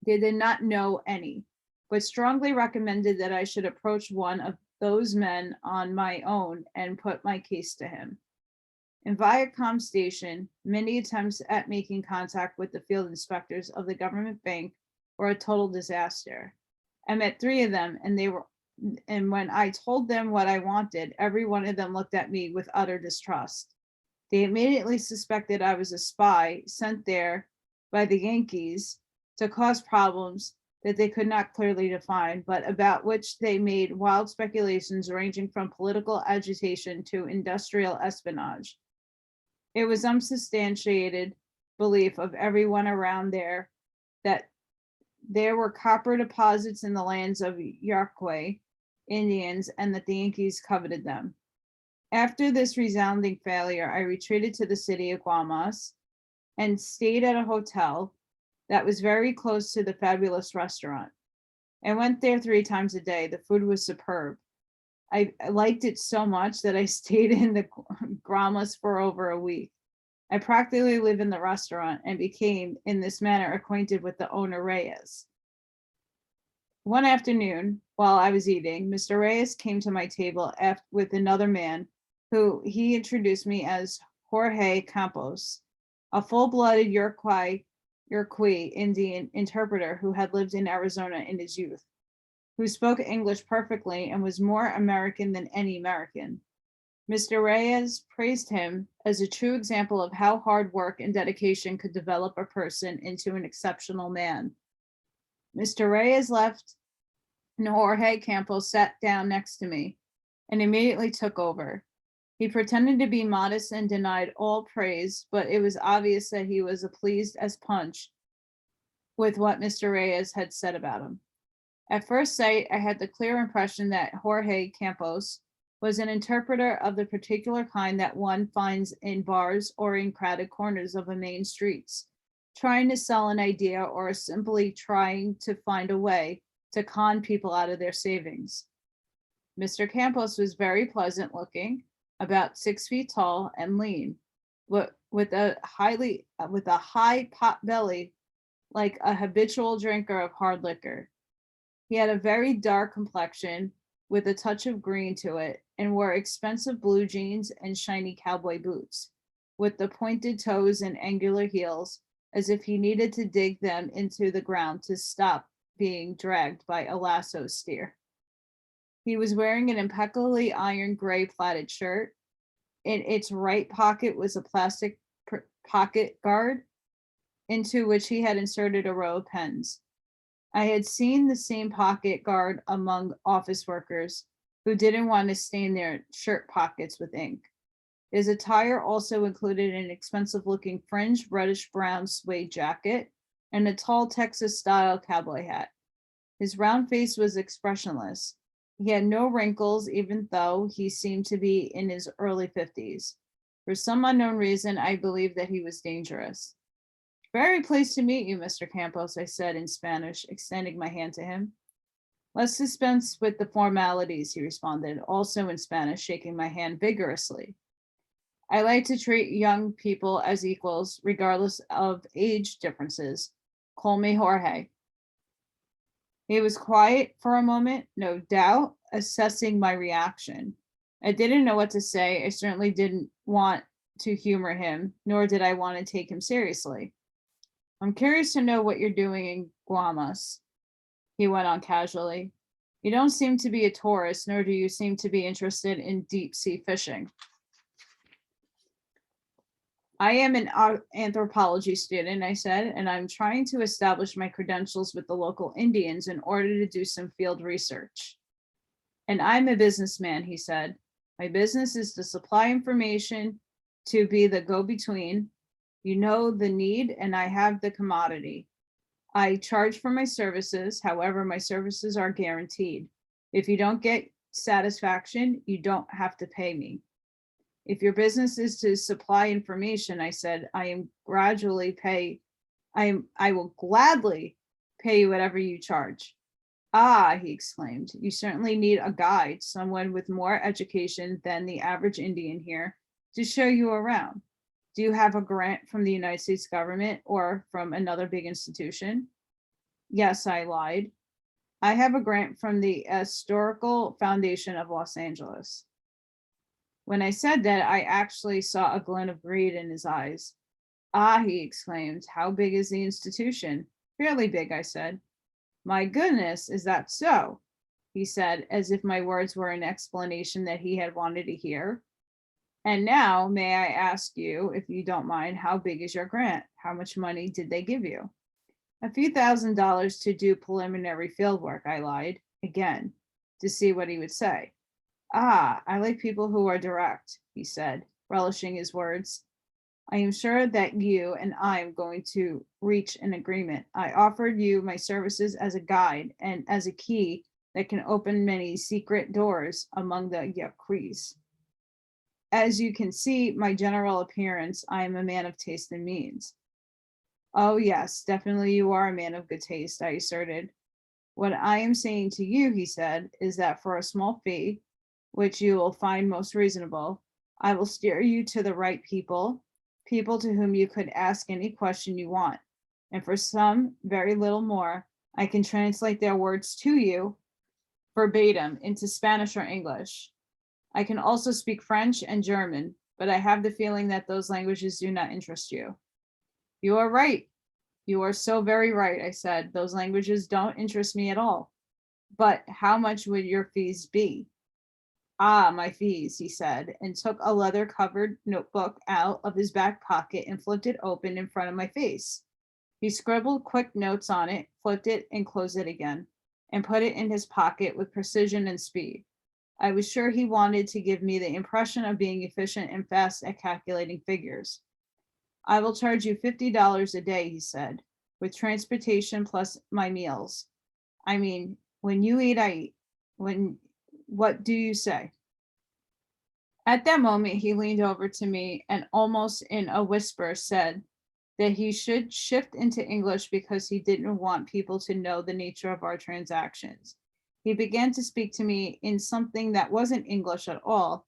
They did not know any, but strongly recommended that I should approach one of those men on my own and put my case to him. In Viacom station, many attempts at making contact with the field inspectors of the government bank were a total disaster. I met 3 of them, and when I told them what I wanted, every one of them looked at me with utter distrust. They immediately suspected I was a spy sent there by the Yankees to cause problems that they could not clearly define, but about which they made wild speculations ranging from political agitation to industrial espionage. It was unsubstantiated belief of everyone around there that there were copper deposits in the lands of Iroquois Indians and that the Yankees coveted them. After this resounding failure, I retreated to the city of Guamas and stayed at a hotel that was very close to the fabulous restaurant. I went there 3 times a day. The food was superb. I liked it so much that I stayed in the Guamas for over a week. I practically lived in the restaurant and became, in this manner, acquainted with the owner Reyes. One afternoon, while I was eating, Mr. Reyes came to my table with another man who he introduced me as Jorge Campos, a full-blooded Iroquois Indian interpreter who had lived in Arizona in his youth, who spoke English perfectly and was more American than any American. Mr. Reyes praised him as a true example of how hard work and dedication could develop a person into an exceptional man. Mr. Reyes left, and Jorge Campos sat down next to me. and immediately took over. He pretended to be modest and denied all praise, but it was obvious that he was as pleased as Punch with what Mr. Reyes had said about him. At first sight, I had the clear impression that Jorge Campos was an interpreter of the particular kind that one finds in bars or in crowded corners of the main streets, trying to sell an idea or simply trying to find a way to con people out of their savings. Mr. Campos was very pleasant looking, about 6 feet tall and lean, with a high pot belly, like a habitual drinker of hard liquor. He had a very dark complexion with a touch of green to it, and wore expensive blue jeans and shiny cowboy boots, with the pointed toes and angular heels, as if he needed to dig them into the ground to stop being dragged by a lasso steer. He was wearing an impeccably ironed gray plaited shirt. In its right pocket was a plastic pocket guard, into which he had inserted a row of pens. I had seen the same pocket guard among office workers who didn't want to stain their shirt pockets with ink. His attire also included an expensive-looking fringed reddish-brown suede jacket and a tall Texas-style cowboy hat. His round face was expressionless. He had no wrinkles, even though he seemed to be in his early 50s. For some unknown reason, I believed that he was dangerous. Very pleased to meet you, Mr. Campos, I said in Spanish, extending my hand to him. Let's dispense with the formalities, he responded, also in Spanish, shaking my hand vigorously. I like to treat young people as equals, regardless of age differences. Call me Jorge. He was quiet for a moment, no doubt, assessing my reaction. I didn't know what to say. I certainly didn't want to humor him, nor did I want to take him seriously. I'm curious to know what you're doing in Guamas, he went on casually. You don't seem to be a tourist, nor do you seem to be interested in deep sea fishing. I am an anthropology student, I said, and I'm trying to establish my credentials with the local Indians in order to do some field research. And I'm a businessman, he said. My business is to supply information, to be the go-between. You know the need, and I have the commodity. I charge for my services. However, my services are guaranteed. If you don't get satisfaction, you don't have to pay me. If your business is to supply information, I said, I will gladly pay you whatever you charge. Ah, he exclaimed, you certainly need a guide, someone with more education than the average Indian here, to show you around. Do you have a grant from the United States government or from another big institution? Yes, I lied. I have a grant from the Historical Foundation of Los Angeles. When I said that, I actually saw a glint of greed in his eyes. Ah, he exclaimed, how big is the institution? Fairly big, I said. My goodness, is that so? He said, as if my words were an explanation that he had wanted to hear. And now, may I ask you, if you don't mind, how big is your grant? How much money did they give you? A few $1,000s to do preliminary field work, I lied, again, to see what he would say. Ah, I like people who are direct, he said, relishing his words. I am sure that you and I am going to reach an agreement. I offered you my services as a guide and as a key that can open many secret doors among the Yaquis. As you can see, my general appearance, I am a man of taste and means. Oh yes, definitely you are a man of good taste, I asserted. What I am saying to you, he said, is that for a small fee, which you will find most reasonable, I will steer you to the right people to whom you could ask any question you want. And for some very little more, I can translate their words to you verbatim into Spanish or English. I can also speak French and German, but I have the feeling that those languages do not interest you. You are right. You are so very right, I said. Those languages don't interest me at all. But how much would your fees be? Ah, my fees, he said, and took a leather-covered notebook out of his back pocket and flipped it open in front of my face. He scribbled quick notes on it, flipped it and closed it again, and put it in his pocket with precision and speed. I was sure he wanted to give me the impression of being efficient and fast at calculating figures. I will charge you $50 a day, he said, with transportation plus my meals. I mean, when you eat, I eat. What do you say? At that moment, he leaned over to me and almost in a whisper said that he should shift into English because he didn't want people to know the nature of our transactions. He began to speak to me in something that wasn't English at all.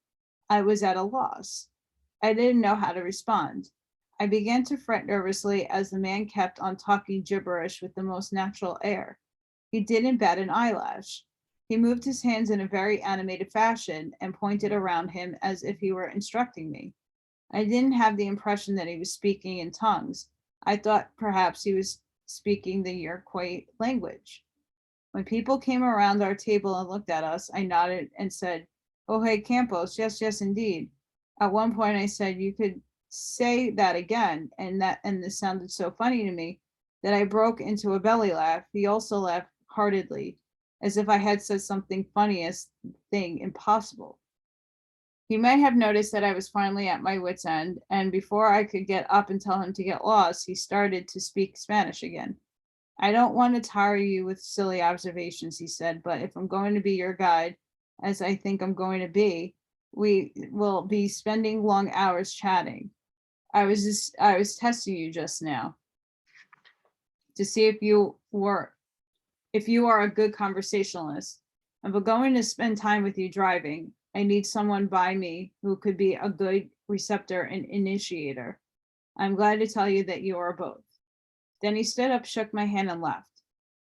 I was at a loss. I didn't know how to respond. I began to fret nervously as the man kept on talking gibberish with the most natural air. He didn't bat an eyelash. He moved his hands in a very animated fashion and pointed around him as if he were instructing me. I didn't have the impression that he was speaking in tongues. I thought perhaps he was speaking the Iroquois language. When people came around our table and looked at us, I nodded and said, "Oh, hey, Campos, yes, yes, indeed." At one point I said, "You could say that again," and this sounded so funny to me that I broke into a belly laugh. He also laughed heartedly, as if I had said something funniest thing impossible. He might have noticed that I was finally at my wit's end, and before I could get up and tell him to get lost, he started to speak Spanish again. "I don't want to tire you with silly observations," he said, "but if I'm going to be your guide, as I think I'm going to be, we will be spending long hours chatting. I was testing you just now to see if you are a good conversationalist. If I'm going to spend time with you driving, I need someone by me who could be a good receptor and initiator. I'm glad to tell you that you are both." Then he stood up, shook my hand, and left.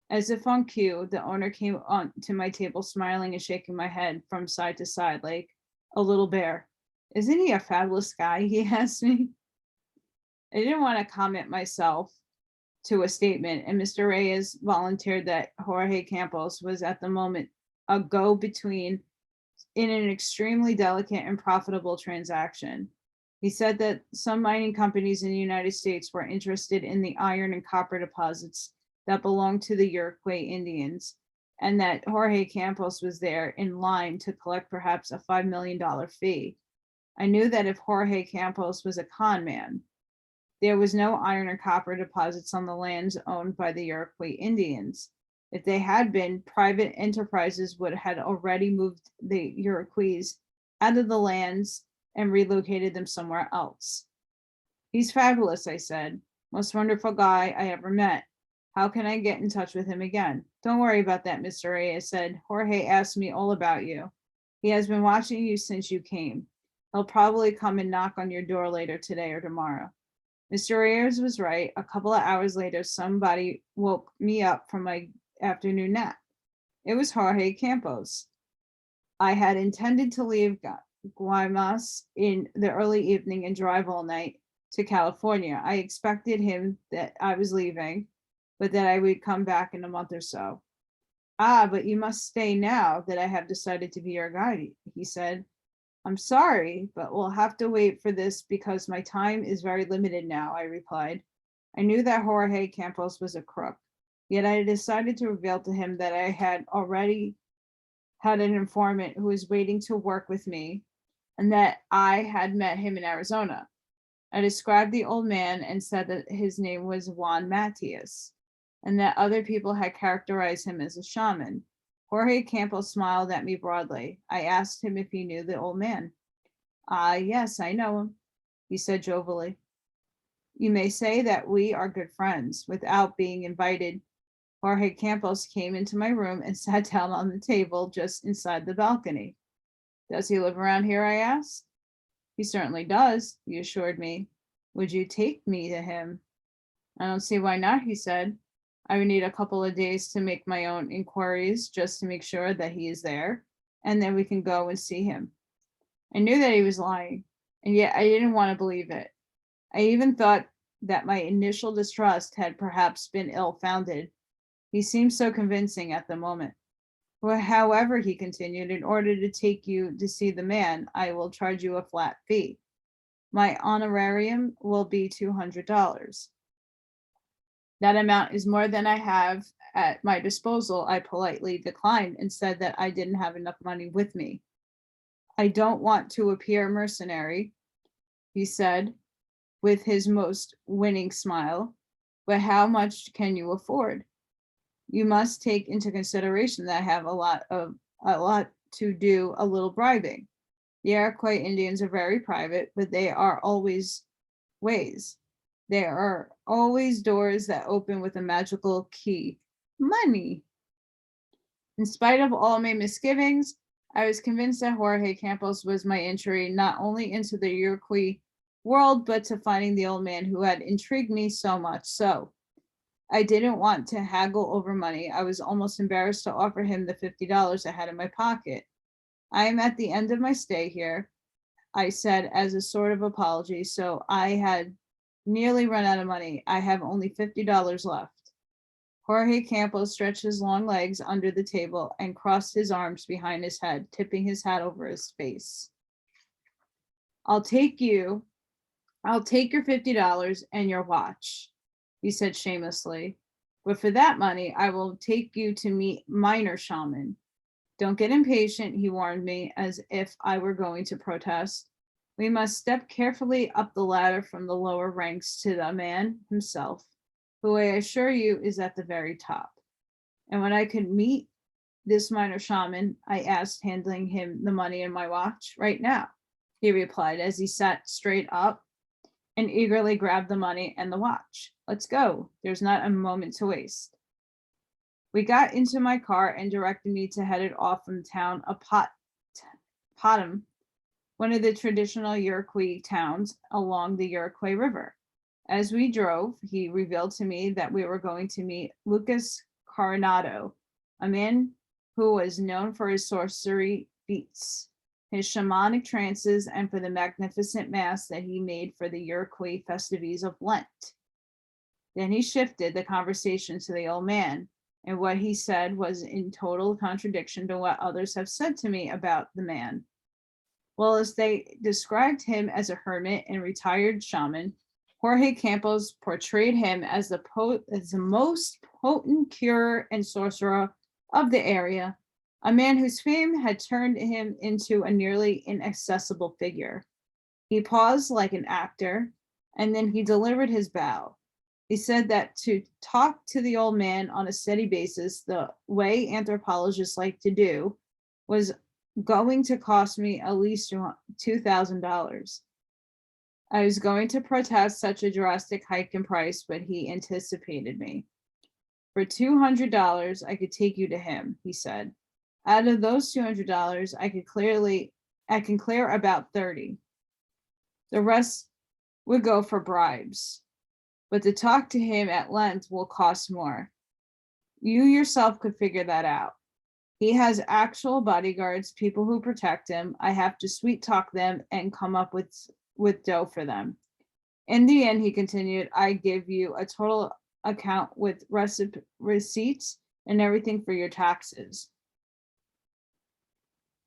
As if on cue, the owner came on to my table, smiling and shaking my head from side to side like a little bear. "Isn't he a fabulous guy?" he asked me. I didn't want to comment myself to a statement, and Mr. Reyes volunteered that Jorge Campos was at the moment a go-between in an extremely delicate and profitable transaction. He said that some mining companies in the United States were interested in the iron and copper deposits that belonged to the Iroquois Indians, and that Jorge Campos was there in line to collect perhaps a $5 million fee. I knew that if Jorge Campos was a con man, there was no iron or copper deposits on the lands owned by the Iroquois Indians. If they had been, private enterprises would have already moved the Iroquois out of the lands and relocated them somewhere else. "He's fabulous," I said. "Most wonderful guy I ever met. How can I get in touch with him again?" "Don't worry about that, Mr. Reyes said. Jorge asked me all about you. He has been watching you since you came. He'll probably come and knock on your door later today or tomorrow." Mr. Reyes was right. A couple of hours later, somebody woke me up from my afternoon nap. It was Jorge Campos. I had intended to leave Guaymas in the early evening and drive all night to California. I expected him that I was leaving, but that I would come back in a month or so. "Ah, but you must stay now that I have decided to be your guide," he said. "I'm sorry, but we'll have to wait for this because my time is very limited now," I replied. I knew that Jorge Campos was a crook, yet I decided to reveal to him that I had already had an informant who was waiting to work with me and that I had met him in Arizona. I described the old man and said that his name was Juan Matias and that other people had characterized him as a shaman. Jorge Campos smiled at me broadly. I asked him if he knew the old man. Yes, I know him," he said jovially. "You may say that we are good friends." Without being invited, Jorge Campos came into my room and sat down on the table just inside the balcony. "Does he live around here?" I asked. "He certainly does," he assured me. "Would you take me to him?" "I don't see why not," he said. "I would need a couple of days to make my own inquiries just to make sure that he is there, and then we can go and see him." I knew that he was lying, and yet I didn't want to believe it. I even thought that my initial distrust had perhaps been ill-founded. He seemed so convincing at the moment. "Well, however," he continued, "in order to take you to see the man, I will charge you a flat fee. My honorarium will be $200. That amount is more than I have at my disposal." I politely declined and said that I didn't have enough money with me. I don't want to appear mercenary, he said with his most winning smile, but how much can you afford? You must take into consideration that I have a lot to do a little bribing. The Iroquois Indians are very private, but they are always ways. There are always doors that open with a magical key. Money. In spite of all my misgivings, I was convinced that Jorge Campos was my entry not only into the Iroquois world, but to finding the old man who had intrigued me so much. So I didn't want to haggle over money. I was almost embarrassed to offer him the $50 I had in my pocket. I am at the end of my stay here, I said as a sort of apology, so I had nearly run out of money. I have only $50 left. Jorge Campos stretched his long legs under the table and crossed his arms behind his head, tipping his hat over his face. I'll take your $50 and your watch, he said shamelessly. But for that money, I will take you to meet minor shaman. Don't get impatient, he warned me, as if I were going to protest. We must step carefully up the ladder from the lower ranks to the man himself, who I assure you is at the very top. And when I could meet this minor shaman, I asked, handing him the money and my watch. Right now, he replied as he sat straight up and eagerly grabbed the money and the watch. Let's go. There's not a moment to waste. We got into my car and directed me to head it off from the town of Potham, one of the traditional Iroquois towns along the Iroquois River. As we drove, he revealed to me that we were going to meet Lucas Coronado, a man who was known for his sorcery feats, his shamanic trances, and for the magnificent mass that he made for the Iroquois festivities of Lent. Then he shifted the conversation to the old man, and what he said was in total contradiction to what others have said to me about the man. Well, as they described him as a hermit and retired shaman, Jorge Campos portrayed him as the most potent curer and sorcerer of the area, a man whose fame had turned him into a nearly inaccessible figure. He paused like an actor, and then he delivered his bow. He said that to talk to the old man on a steady basis, the way anthropologists like to do, was going to cost me at least $2,000. I was going to protest such a drastic hike in price, but he anticipated me. For $200, I could take you to him, he said. Out of those $200, I can clear about 30. The rest would go for bribes. But to talk to him at length will cost more. You yourself could figure that out. He has actual bodyguards, people who protect him. I have to sweet talk them and come up with dough for them. In the end, he continued, I give you a total account with receipts and everything for your taxes.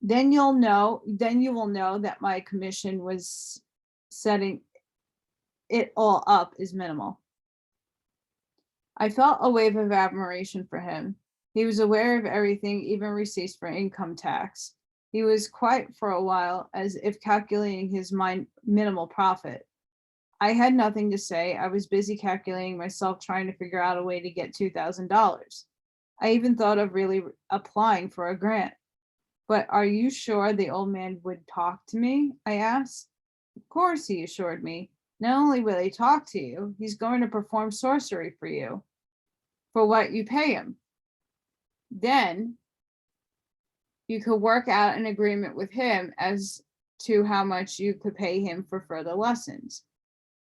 Then you will know that my commission was setting it all up is minimal. I felt a wave of admiration for him. He was aware of everything, even receipts for income tax. He was quiet for a while, as if calculating his minimal profit. I had nothing to say. I was busy calculating myself, trying to figure out a way to get $2,000. I even thought of really applying for a grant. But are you sure the old man would talk to me? I asked. Of course, he assured me. Not only will he talk to you, he's going to perform sorcery for you, for what you pay him. Then you could work out an agreement with him as to how much you could pay him for further lessons.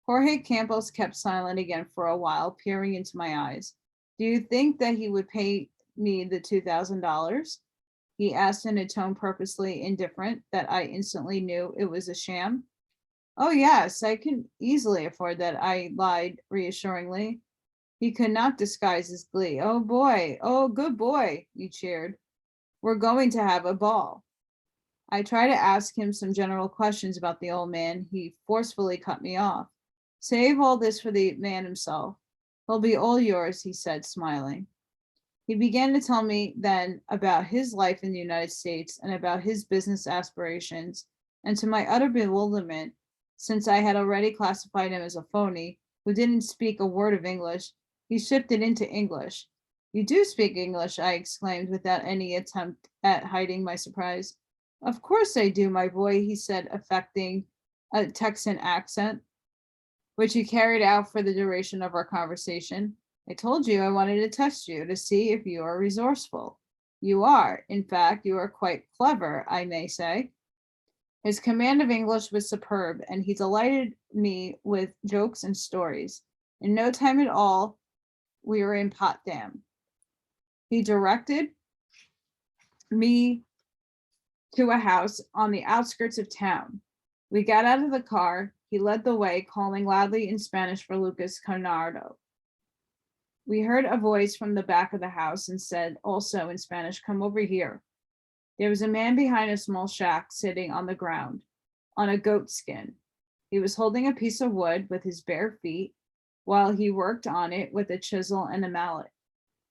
Jorge Campos kept silent again for a while, peering into my eyes. Do you think that he would pay me the $2,000? He asked in a tone purposely indifferent that I instantly knew it was a sham. Oh, yes, I can easily afford that, I lied reassuringly. He could not disguise his glee. Oh, boy. Oh, good boy, he cheered. We're going to have a ball. I tried to ask him some general questions about the old man. He forcefully cut me off. Save all this for the man himself. He'll be all yours, he said, smiling. He began to tell me then about his life in the United States and about his business aspirations, and to my utter bewilderment, since I had already classified him as a phony who didn't speak a word of English, he shifted into English. You do speak English, I exclaimed without any attempt at hiding my surprise. Of course I do, my boy, he said, affecting a Texan accent, which he carried out for the duration of our conversation. I told you I wanted to test you to see if you are resourceful. You are. In fact, you are quite clever, I may say. His command of English was superb, and he delighted me with jokes and stories. In no time at all, we were in Potsdam. He directed me to a house on the outskirts of town. We got out of the car. He led the way, calling loudly in Spanish for Lucas Carnardo. We heard a voice from the back of the house and said also in Spanish, "Come over here." There was a man behind a small shack sitting on the ground on a goat skin. He was holding a piece of wood with his bare feet while he worked on it with a chisel and a mallet.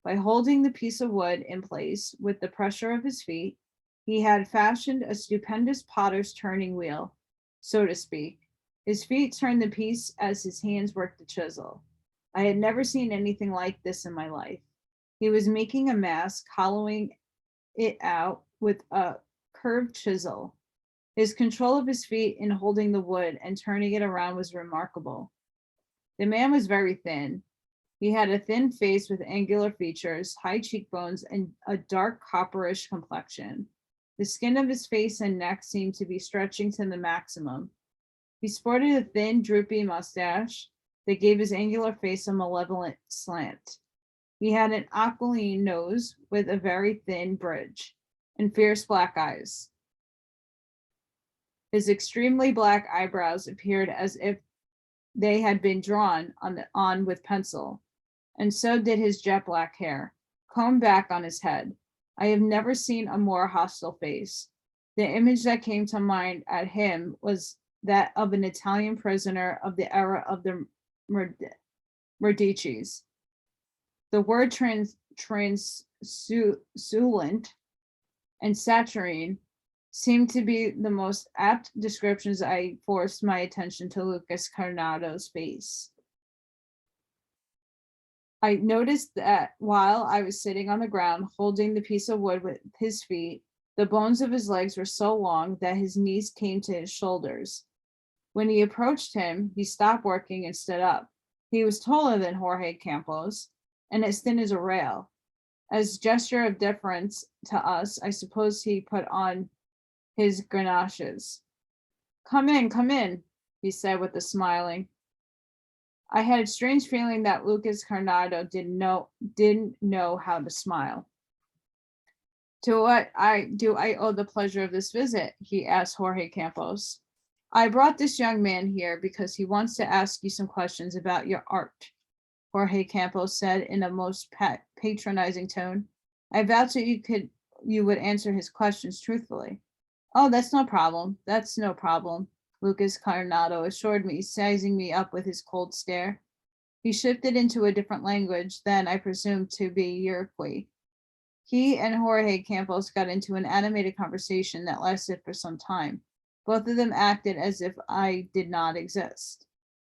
By holding the piece of wood in place with the pressure of his feet, he had fashioned a stupendous potter's turning wheel, so to speak. His feet turned the piece as his hands worked the chisel. I had never seen anything like this in my life. He was making a mask, hollowing it out with a curved chisel. His control of his feet in holding the wood and turning it around was remarkable. The man was very thin. He had a thin face with angular features, high cheekbones, and a dark copperish complexion. The skin of his face and neck seemed to be stretching to the maximum. He sported a thin, droopy mustache that gave his angular face a malevolent slant. He had an aquiline nose with a very thin bridge and fierce black eyes. His extremely black eyebrows appeared as if they had been drawn on with pencil, and so did his jet black hair, combed back on his head. I have never seen a more hostile face. The image that came to mind at him was that of an Italian prisoner of the era of the Medicis. The word turbulent and saturnine seemed to be the most apt descriptions. I forced my attention to Lucas Carnado's face. I noticed that while I was sitting on the ground holding the piece of wood with his feet, the bones of his legs were so long that his knees came to his shoulders. When he approached him, he stopped working and stood up. He was taller than Jorge Campos and as thin as a rail. As a gesture of deference to us, I suppose he put on his ganaches. Come in, he said with a smiling. I had a strange feeling that Lucas Carnado didn't know how to smile. To what do I owe the pleasure of this visit? He asked Jorge Campos. I brought this young man here because he wants to ask you some questions about your art, Jorge Campos said in a most patronizing tone. I vowed that you would answer his questions truthfully. Oh, that's no problem. That's no problem, Lucas Carnado assured me, sizing me up with his cold stare. He shifted into a different language, then I presumed to be Iroquois. He and Jorge Campos got into an animated conversation that lasted for some time. Both of them acted as if I did not exist.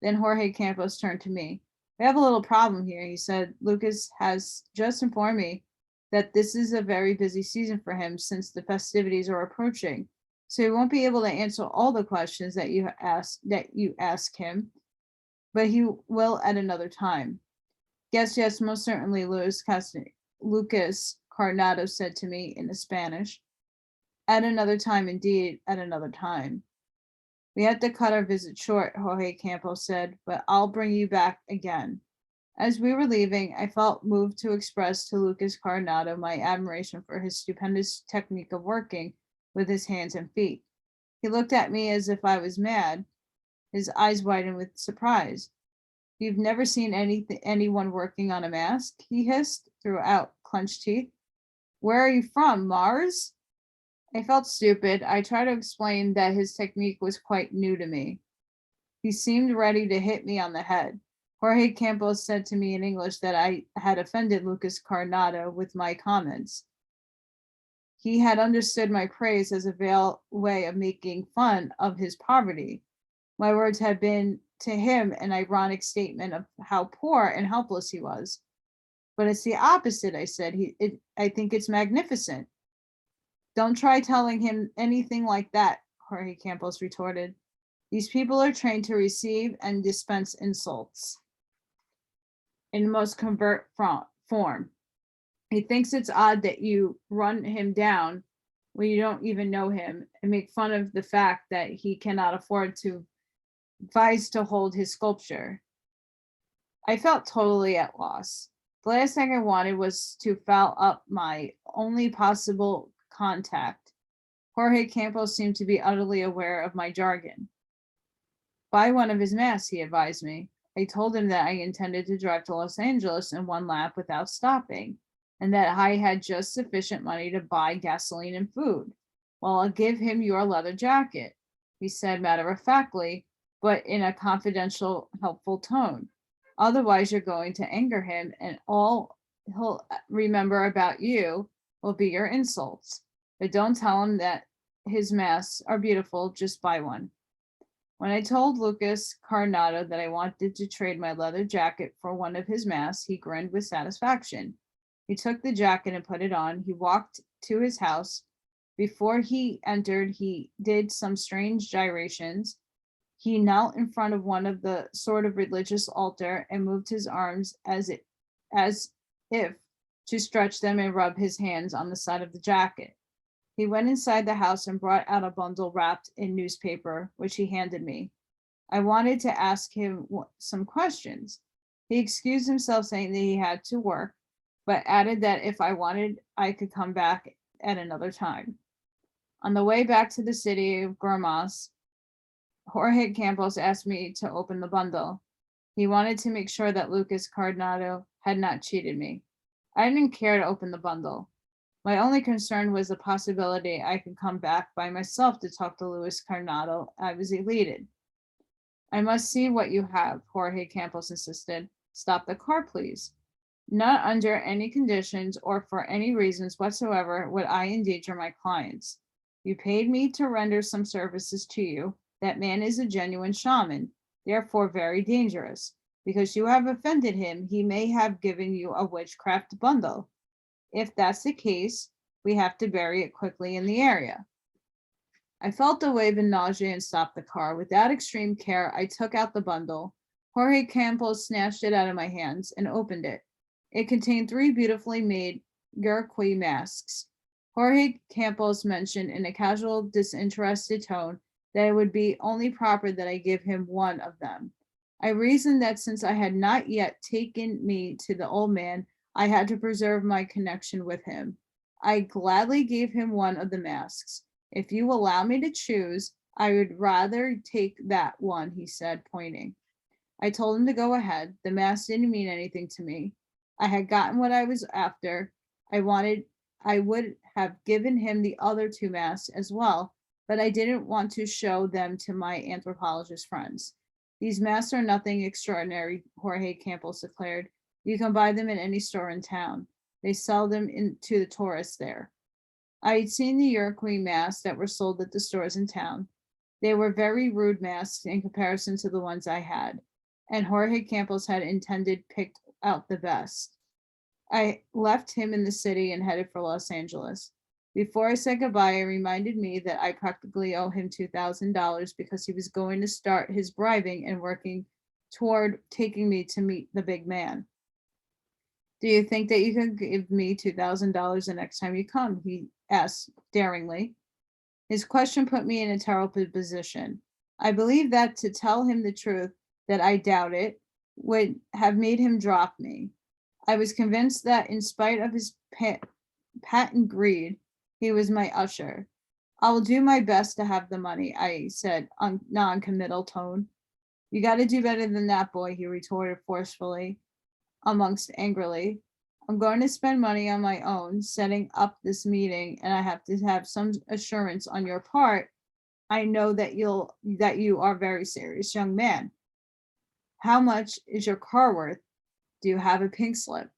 Then Jorge Campos turned to me. We have a little problem here, he said. Lucas has just informed me that this is a very busy season for him since the festivities are approaching. So he won't be able to answer all the questions that you ask him, but he will at another time. Yes, most certainly, Lucas Carnado said to me in Spanish. At another time, indeed, at another time. We had to cut our visit short, Jorge Campos said, but I'll bring you back again. As we were leaving, I felt moved to express to Lucas Carnado my admiration for his stupendous technique of working with his hands and feet. He looked at me as if I was mad. His eyes widened with surprise. You've never seen anyone working on a mask? He hissed through out clenched teeth. Where are you from, Mars? I felt stupid. I tried to explain that his technique was quite new to me. He seemed ready to hit me on the head. Jorge Campos said to me in English that I had offended Lucas Coronado with my comments. He had understood my praise as a veiled way of making fun of his poverty. My words had been to him an ironic statement of how poor and helpless he was. But it's the opposite, I said. I think it's magnificent. Don't try telling him anything like that, Jorge Campos retorted. These people are trained to receive and dispense insults in the most covert form. He thinks it's odd that you run him down when you don't even know him and make fun of the fact that he cannot afford to advise to hold his sculpture. I felt totally at loss. The last thing I wanted was to foul up my only possible contact. Jorge Campos seemed to be utterly aware of my jargon. Buy one of his masks, he advised me. I told him that I intended to drive to Los Angeles in one lap without stopping, and that I had just sufficient money to buy gasoline and food. Well, I'll give him your leather jacket, he said matter-of-factly, but in a confidential, helpful tone. Otherwise, you're going to anger him, and all he'll remember about you will be your insults. But don't tell him that his masks are beautiful, just buy one. When I told Lucas Coronado that I wanted to trade my leather jacket for one of his masks, he grinned with satisfaction. He took the jacket and put it on. He walked to his house. Before he entered, he did some strange gyrations. He knelt in front of one of the sort of religious altar and moved his arms as if to stretch them and rub his hands on the side of the jacket. He went inside the house and brought out a bundle wrapped in newspaper, which he handed me. I wanted to ask him some questions. He excused himself, saying that he had to work, but added that if I wanted, I could come back at another time. On the way back to the city of Gormas, Jorge Campos asked me to open the bundle. He wanted to make sure that Lucas Coronado had not cheated me. I didn't care to open the bundle. My only concern was the possibility I could come back by myself to talk to Luis Coronado. I was elated. I must see what you have, Jorge Campos insisted. Stop the car, please. Not under any conditions or for any reasons whatsoever would I endanger my clients. You paid me to render some services to you. That man is a genuine shaman, therefore very dangerous. Because you have offended him, he may have given you a witchcraft bundle. If that's the case, we have to bury it quickly in the area. I felt a wave of nausea and stopped the car. Without extreme care, I took out the bundle. Jorge Campos snatched it out of my hands and opened it. It contained 3 beautifully made Yurqui masks. Jorge Campos mentioned in a casual, disinterested tone that it would be only proper that I give him one of them. I reasoned that since I had not yet taken me to the old man, I had to preserve my connection with him. I gladly gave him one of the masks. If you allow me to choose, I would rather take that one, he said, pointing. I told him to go ahead. The mask didn't mean anything to me. I had gotten what I was after. I would have given him the other 2 masks as well, but I didn't want to show them to my anthropologist friends. These masks are nothing extraordinary, Jorge Campos declared. You can buy them in any store in town. They sell them to the tourists there. I had seen the Yurqui masks that were sold at the stores in town. They were very rude masks in comparison to the ones I had, and Jorge Campos had picked out the best. I left him in the city and headed for Los Angeles. Before I said goodbye, he reminded me that I practically owe him $2,000 because he was going to start his bribing and working toward taking me to meet the big man. Do you think that you can give me $2,000 the next time you come? He asked daringly. His question put me in a terrible position. I believe that to tell him the truth, that I doubt it, would have made him drop me. I was convinced that in spite of his patent greed, he was my usher. I will do my best to have the money, I said on non-committal tone. You got to do better than that, boy, he retorted forcefully, amongst angrily. I'm going to spend money on my own, setting up this meeting, and I have to have some assurance on your part. I know that you are a very serious young man. How much is your car worth? Do you have a pink slip?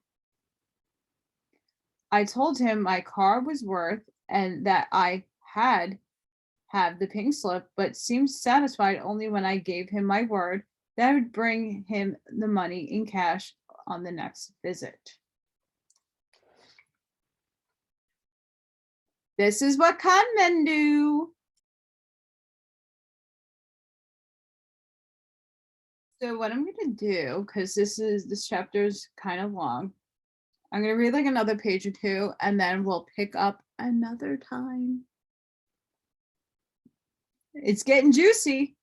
I told him my car was worth and that I have the pink slip, but seemed satisfied only when I gave him my word that I would bring him the money in cash on the next visit. This is what con men do. So what I'm going to do, because this chapter is kind of long, I'm going to read like another page or two, and then we'll pick up another time. It's getting juicy.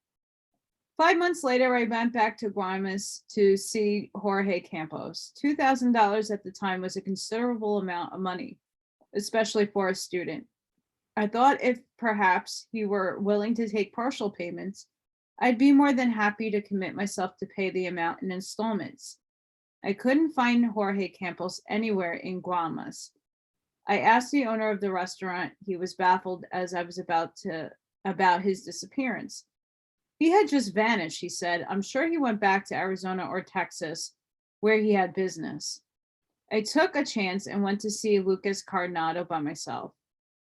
5 months later, I went back to Guaymas to see Jorge Campos. $2,000 at the time was a considerable amount of money, especially for a student. I thought if perhaps he were willing to take partial payments, I'd be more than happy to commit myself to pay the amount in installments. I couldn't find Jorge Campos anywhere in Guaymas. I asked the owner of the restaurant. He was baffled as I was about his disappearance. He had just vanished, he said. I'm sure he went back to Arizona or Texas, where he had business. I took a chance and went to see Lucas Castaneda by myself.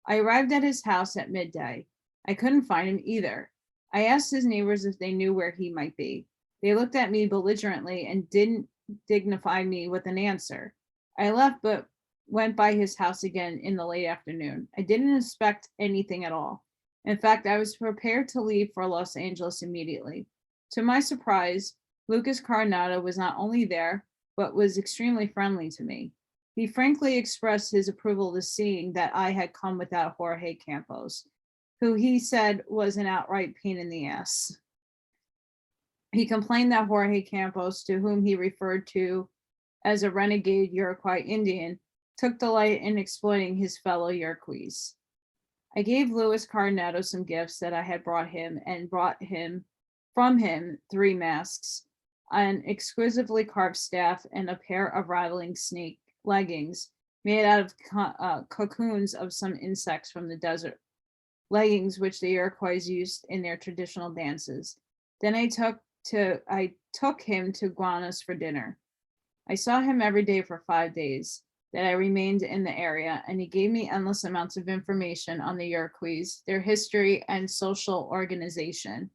I arrived at his house at midday. I couldn't find him either. I asked his neighbors if they knew where he might be. They looked at me belligerently and didn't dignify me with an answer. I left, but went by his house again in the late afternoon. I didn't inspect anything at all. In fact, I was prepared to leave for Los Angeles immediately. To my surprise, Lucas Castaneda was not only there, but was extremely friendly to me. He frankly expressed his approval to seeing that I had come without Jorge Campos, who he said was an outright pain in the ass. He complained that Jorge Campos, to whom he referred to as a renegade Iroquois Indian, took delight in exploiting his fellow Iroquois. I gave Luis Castaneda some gifts that I had brought him and brought from him 3 masks, an exquisitely carved staff, and a pair of rattling snake leggings made out of cocoons of some insects from the desert, leggings which the Iroquois used in their traditional dances. Then I took him to Guaymas for dinner. I saw him every day for 5 days that I remained in the area, and he gave me endless amounts of information on the Iroquois, their history and social organization,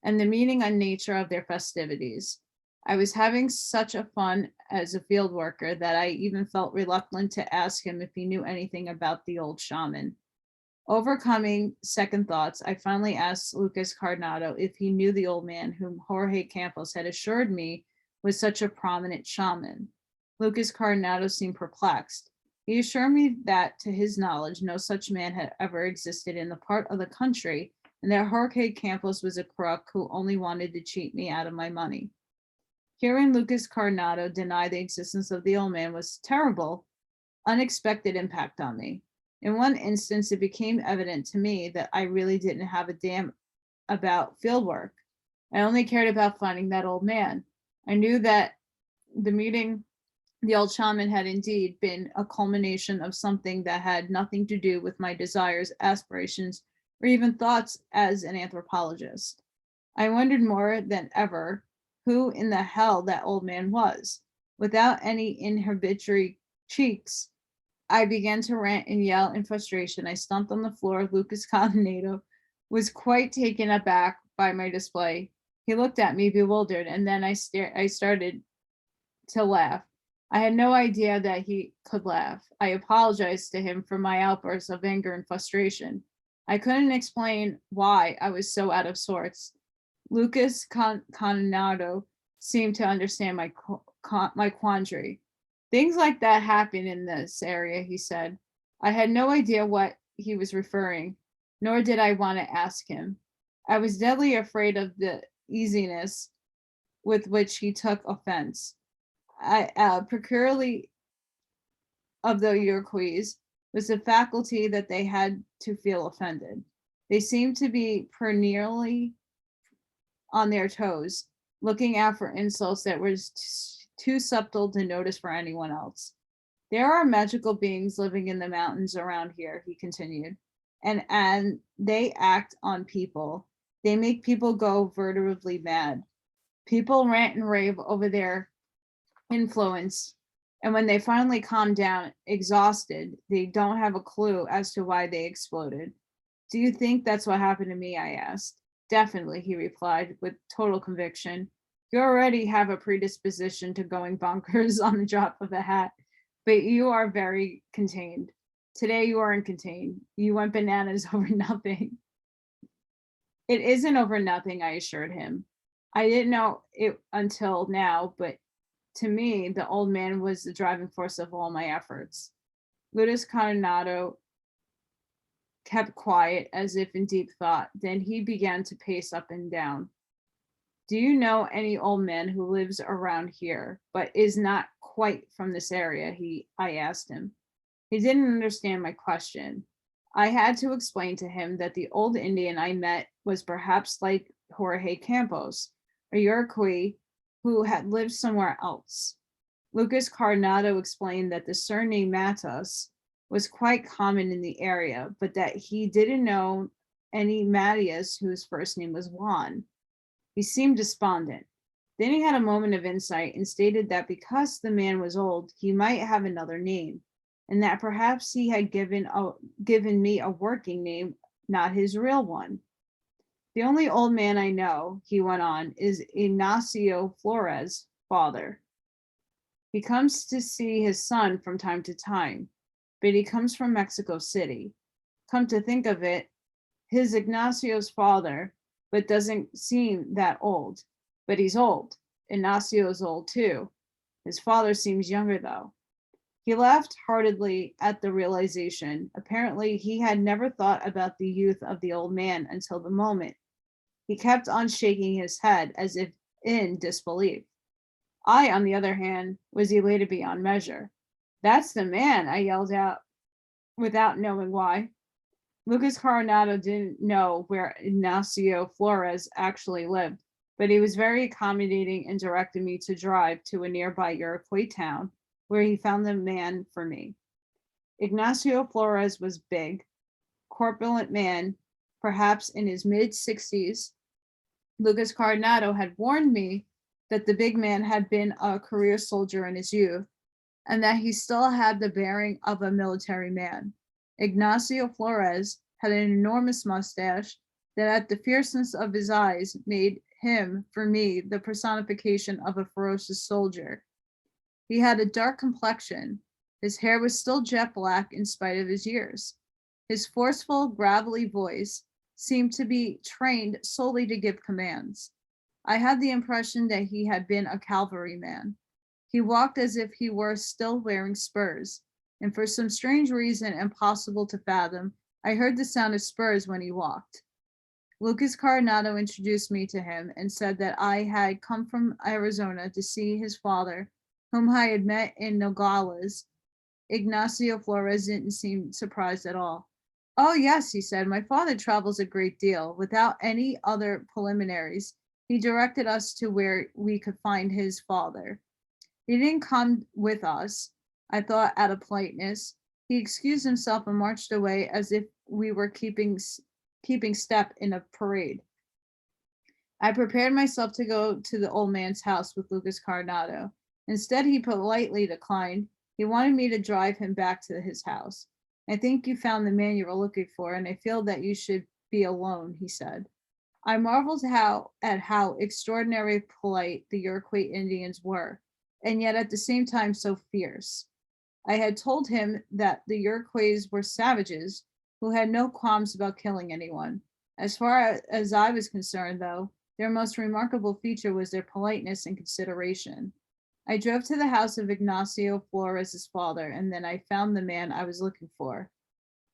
and the meaning and nature of their festivities. I was having such a fun as a field worker that I even felt reluctant to ask him if he knew anything about the old shaman. Overcoming second thoughts, I finally asked Lucas Castaneda if he knew the old man whom Jorge Campos had assured me was such a prominent shaman. Lucas Castaneda seemed perplexed. He assured me that, to his knowledge, no such man had ever existed in the part of the country, and that Jorge Campos was a crook who only wanted to cheat me out of my money. Hearing Lucas Castaneda deny the existence of the old man was terrible, unexpected impact on me. In one instance, it became evident to me that I really didn't have a damn about field work. I only cared about finding that old man. I knew that the meeting the old shaman had indeed been a culmination of something that had nothing to do with my desires, aspirations, or even thoughts as an anthropologist. I wondered more than ever who in the hell that old man was. Without any inhibitory cheeks, I began to rant and yell in frustration. I stomped on the floor. Lucas Castaneda was quite taken aback by my display. He looked at me bewildered, and then I started to laugh. I had no idea that he could laugh. I apologized to him for my outbursts of anger and frustration. I couldn't explain why I was so out of sorts. Lucas Castaneda seemed to understand my quandary. Things like that happen in this area, he said. I had no idea what he was referring, nor did I want to ask him. I was deadly afraid of the easiness with which he took offense. Peculiarly of the Iroquois was the faculty that they had to feel offended. They seemed to be perennially on their toes, looking out for insults that were too subtle to notice for anyone else. There are magical beings living in the mountains around here, he continued, and they act on people. They make people go vertically mad. People rant and rave over their influence, and when they finally calm down, exhausted, they don't have a clue as to why they exploded. Do you think that's what happened to me? I asked. Definitely, he replied with total conviction. You already have a predisposition to going bonkers on the drop of a hat, but you are very contained. Today you aren't contained. You went bananas over nothing. It isn't over nothing, I assured him. I didn't know it until now, but to me, the old man was the driving force of all my efforts. Lucas Castaneda kept quiet as if in deep thought. Then he began to pace up and down. Do you know any old man who lives around here, but is not quite from this area? I asked him. He didn't understand my question. I had to explain to him that the old Indian I met was perhaps like Jorge Campos, a Iroquois who had lived somewhere else. Lucas Castaneda explained that the surname Matos was quite common in the area, but that he didn't know any Matias whose first name was Juan. He seemed despondent. Then he had a moment of insight and stated that because the man was old, he might have another name, and that perhaps he had given me a working name, not his real one. The only old man I know, he went on, is Ignacio Flores' father. He comes to see his son from time to time, but he comes from Mexico City. Come to think of it, his Ignacio's father, but doesn't seem that old. But he's old. Ignacio's old too. His father seems younger though. He laughed heartedly at the realization. Apparently, he had never thought about the youth of the old man until the moment. He kept on shaking his head as if in disbelief. I, on the other hand, was elated beyond measure. That's the man, I yelled out without knowing why. Lucas Castaneda didn't know where Ignacio Flores actually lived, but he was very accommodating and directed me to drive to a nearby Iroquois town where he found the man for me. Ignacio Flores was big, corpulent man, perhaps in his mid-60s. Lucas Castaneda had warned me that the big man had been a career soldier in his youth, and that he still had the bearing of a military man. Ignacio Flores had an enormous mustache that at the fierceness of his eyes made him, for me, the personification of a ferocious soldier. He had a dark complexion. His hair was still jet black in spite of his years. His forceful, gravelly voice seemed to be trained solely to give commands. I had the impression that he had been a cavalryman. He walked as if he were still wearing spurs, and for some strange reason impossible to fathom, I heard the sound of spurs when he walked. Lucas Castaneda introduced me to him and said that I had come from Arizona to see his father, whom I had met in Nogales. Ignacio Flores didn't seem surprised at all. Oh, yes, he said, my father travels a great deal. Without any other preliminaries, he directed us to where we could find his father. He didn't come with us, I thought out of politeness. He excused himself and marched away as if we were keeping step in a parade. I prepared myself to go to the old man's house with Lucas Castaneda. Instead, he politely declined. He wanted me to drive him back to his house. I think you found the man you were looking for, and I feel that you should be alone, he said. I marveled at how extraordinarily polite the Iroquois Indians were, and yet at the same time so fierce. I had told him that the Iroquois were savages who had no qualms about killing anyone. As far as I was concerned, though, their most remarkable feature was their politeness and consideration. I drove to the house of Ignacio Flores' father, and then I found the man I was looking for.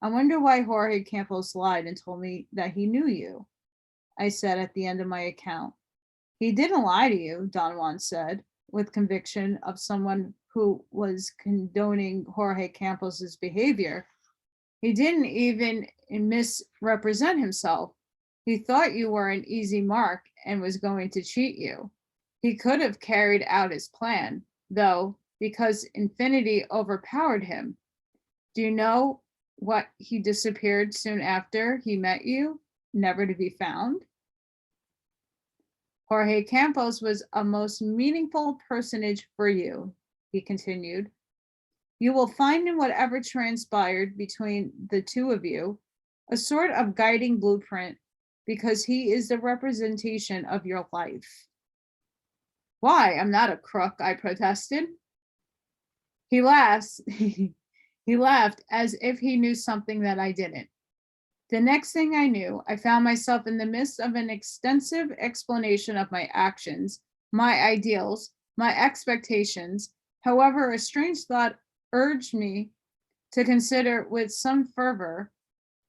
I wonder why Jorge Campos lied and told me that he knew you, I said at the end of my account. He didn't lie to you, Don Juan said, with conviction of someone who was condoning Jorge Campos's behavior. He didn't even misrepresent himself. He thought you were an easy mark and was going to cheat you. He could have carried out his plan, though, because infinity overpowered him. Do you know what? He disappeared soon after he met you, never to be found. Jorge Campos was a most meaningful personage for you, he continued. You will find in whatever transpired between the two of you a sort of guiding blueprint because he is the representation of your life. Why? I'm not a crook, I protested. He laughed. He laughed as if he knew something that I didn't. The next thing I knew, I found myself in the midst of an extensive explanation of my actions, my ideals, my expectations. However, a strange thought urged me to consider with some fervor,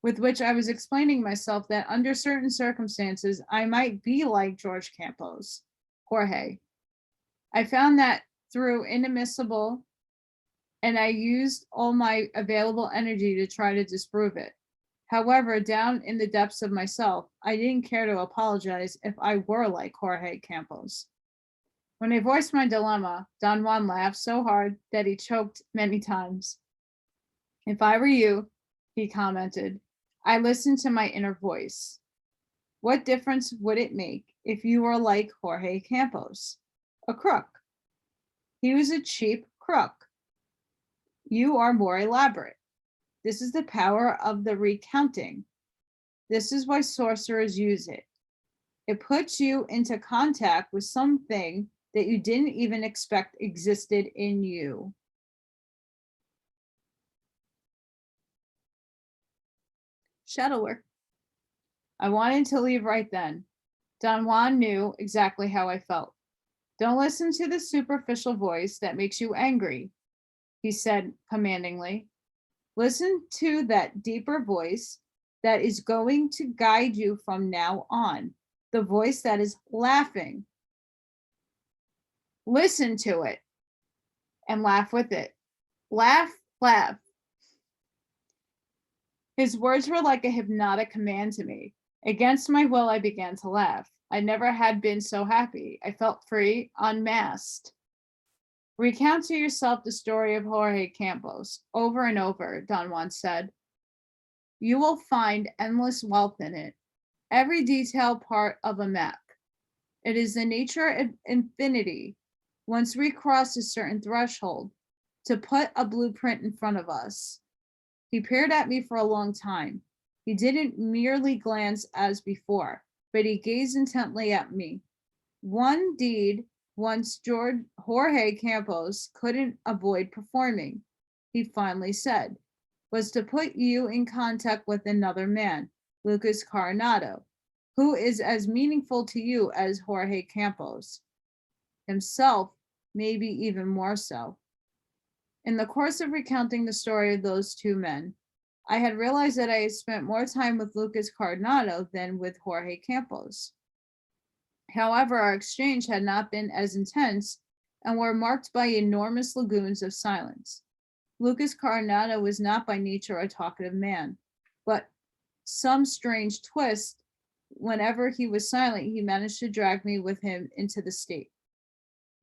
with which I was explaining myself that under certain circumstances, I might be like Jorge. I found that through inadmissible, and I used all my available energy to try to disprove it. However, down in the depths of myself, I didn't care to apologize if I were like Jorge Campos. When I voiced my dilemma, Don Juan laughed so hard that he choked many times. If I were you, he commented, I listened to my inner voice. What difference would it make if you were like Jorge Campos? A crook. He was a cheap crook. You are more elaborate. This is the power of the recounting. This is why sorcerers use it. It puts you into contact with something that you didn't even expect existed in you. Shadow work. I wanted to leave right then. Don Juan knew exactly how I felt. Don't listen to the superficial voice that makes you angry, he said commandingly. Listen to that deeper voice that is going to guide you from now on, the voice that is laughing. Listen to it and laugh with it. Laugh, laugh. His words were like a hypnotic command to me. Against my will, I began to laugh. I never had been so happy. I felt free, unmasked. Recount to yourself the story of Jorge Campos over and over, Don Juan said. You will find endless wealth in it, every detail part of a map. It is the nature of infinity, once we cross a certain threshold, to put a blueprint in front of us. He peered at me for a long time. He didn't merely glance as before, but he gazed intently at me. One deed once Jorge Campos couldn't avoid performing, he finally said, was to put you in contact with another man, Lucas Coronado, who is as meaningful to you as Jorge Campos. Himself, maybe even more so. In the course of recounting the story of those two men, I had realized that I had spent more time with Lucas Coronado than with Jorge Campos. However, our exchange had not been as intense and were marked by enormous lagoons of silence. Lucas Coronado was not by nature a talkative man, but some strange twist, whenever he was silent, he managed to drag me with him into the state.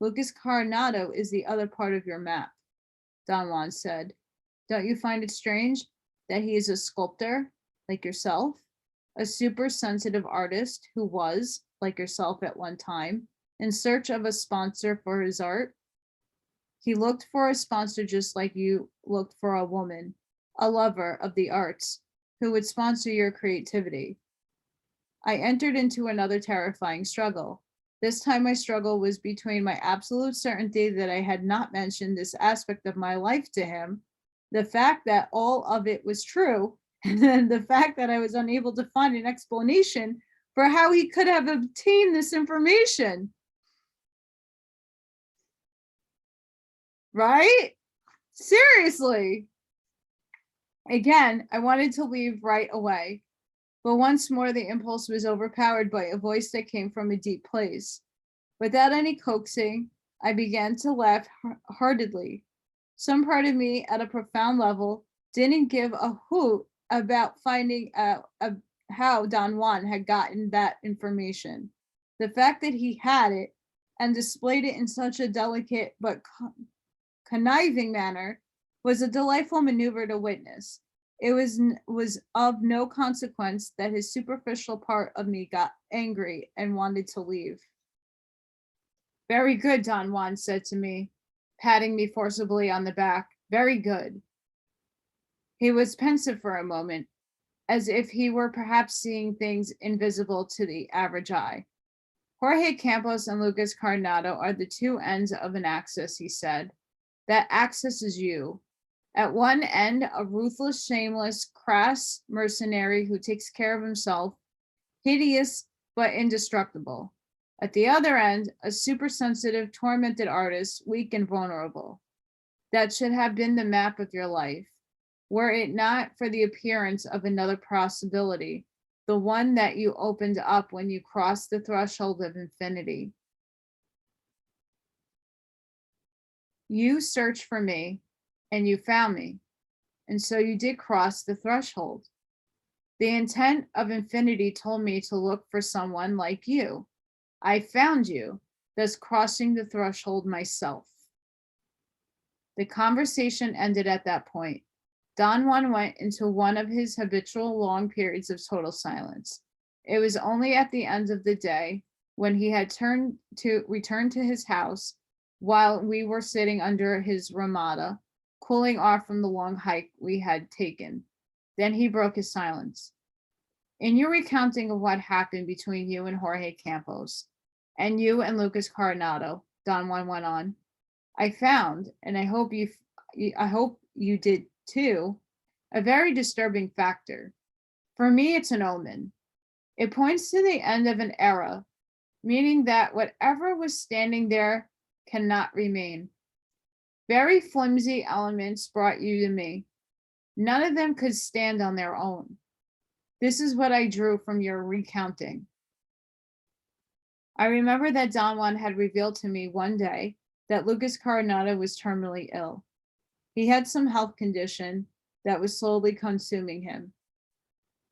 Lucas Coronado is the other part of your map, Don Juan said. Don't you find it strange that he is a sculptor, like yourself, a super sensitive artist who was, like yourself at one time, in search of a sponsor for his art? He looked for a sponsor just like you looked for a woman, a lover of the arts, who would sponsor your creativity. I entered into another terrifying struggle. This time my struggle was between my absolute certainty that I had not mentioned this aspect of my life to him, the fact that all of it was true, and then the fact that I was unable to find an explanation for how he could have obtained this information. Right? Seriously. Again, I wanted to leave right away, but once more the impulse was overpowered by a voice that came from a deep place. Without any coaxing, I began to laugh heartedly. Some part of me, at a profound level, didn't give a hoot about finding out how Don Juan had gotten that information. The fact that he had it and displayed it in such a delicate but conniving manner was a delightful maneuver to witness. It was of no consequence that his superficial part of me got angry and wanted to leave. Very good, Don Juan said to me, patting me forcibly on the back. Very good. He was pensive for a moment, as if he were perhaps seeing things invisible to the average eye. Jorge Campos and Lucas Coronado are the two ends of an axis, he said. That axis is you. At one end, a ruthless, shameless, crass mercenary who takes care of himself, hideous but indestructible. At the other end, a supersensitive, tormented artist, weak and vulnerable. That should have been the map of your life, were it not for the appearance of another possibility, the one that you opened up when you crossed the threshold of infinity. You searched for me, and you found me, and so you did cross the threshold. The intent of infinity told me to look for someone like you. I found you, thus crossing the threshold myself. The conversation ended at that point. Don Juan went into one of his habitual long periods of total silence. It was only at the end of the day, when he had returned to his house, while we were sitting under his ramada, cooling off from the long hike we had taken. Then he broke his silence. In your recounting of what happened between you and Jorge Campos, and you and Lucas Coronado, Don Juan went on, I found, and I hope you did too, a very disturbing factor. For me, it's an omen. It points to the end of an era, meaning that whatever was standing there cannot remain. Very flimsy elements brought you to me. None of them could stand on their own. This is what I drew from your recounting. I remember that Don Juan had revealed to me one day that Lucas Coronado was terminally ill. He had some health condition that was slowly consuming him.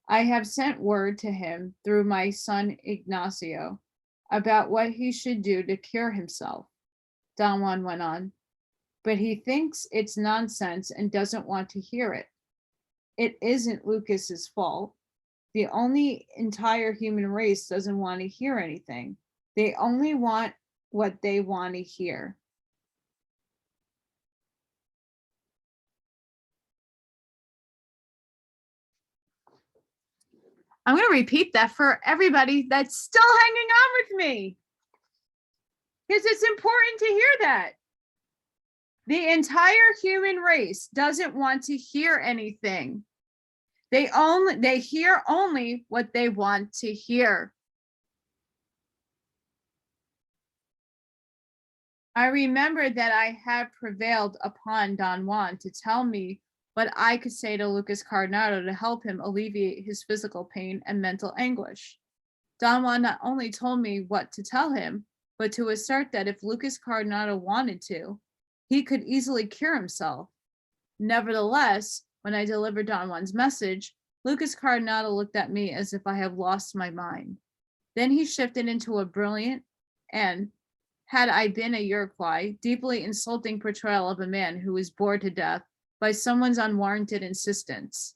I have sent word to him through my son Ignacio about what he should do to cure himself, Don Juan went on, but he thinks it's nonsense and doesn't want to hear it. It isn't Lucas's fault. The only entire human race doesn't want to hear anything. They only want what they want to hear. I'm going to repeat that for everybody that's still hanging on with me, because it's important to hear that. The entire human race doesn't want to hear anything. They hear only what they want to hear. I remember that I had prevailed upon Don Juan to tell me what I could say to Lucas Coronado to help him alleviate his physical pain and mental anguish. Don Juan not only told me what to tell him, but to assert that if Lucas Coronado wanted to, he could easily cure himself. Nevertheless, when I delivered Don Juan's message, Lucas Coronado looked at me as if I had lost my mind. Then he shifted into a brilliant and, had I been a Iroquois, deeply insulting portrayal of a man who was bored to death by someone's unwarranted insistence.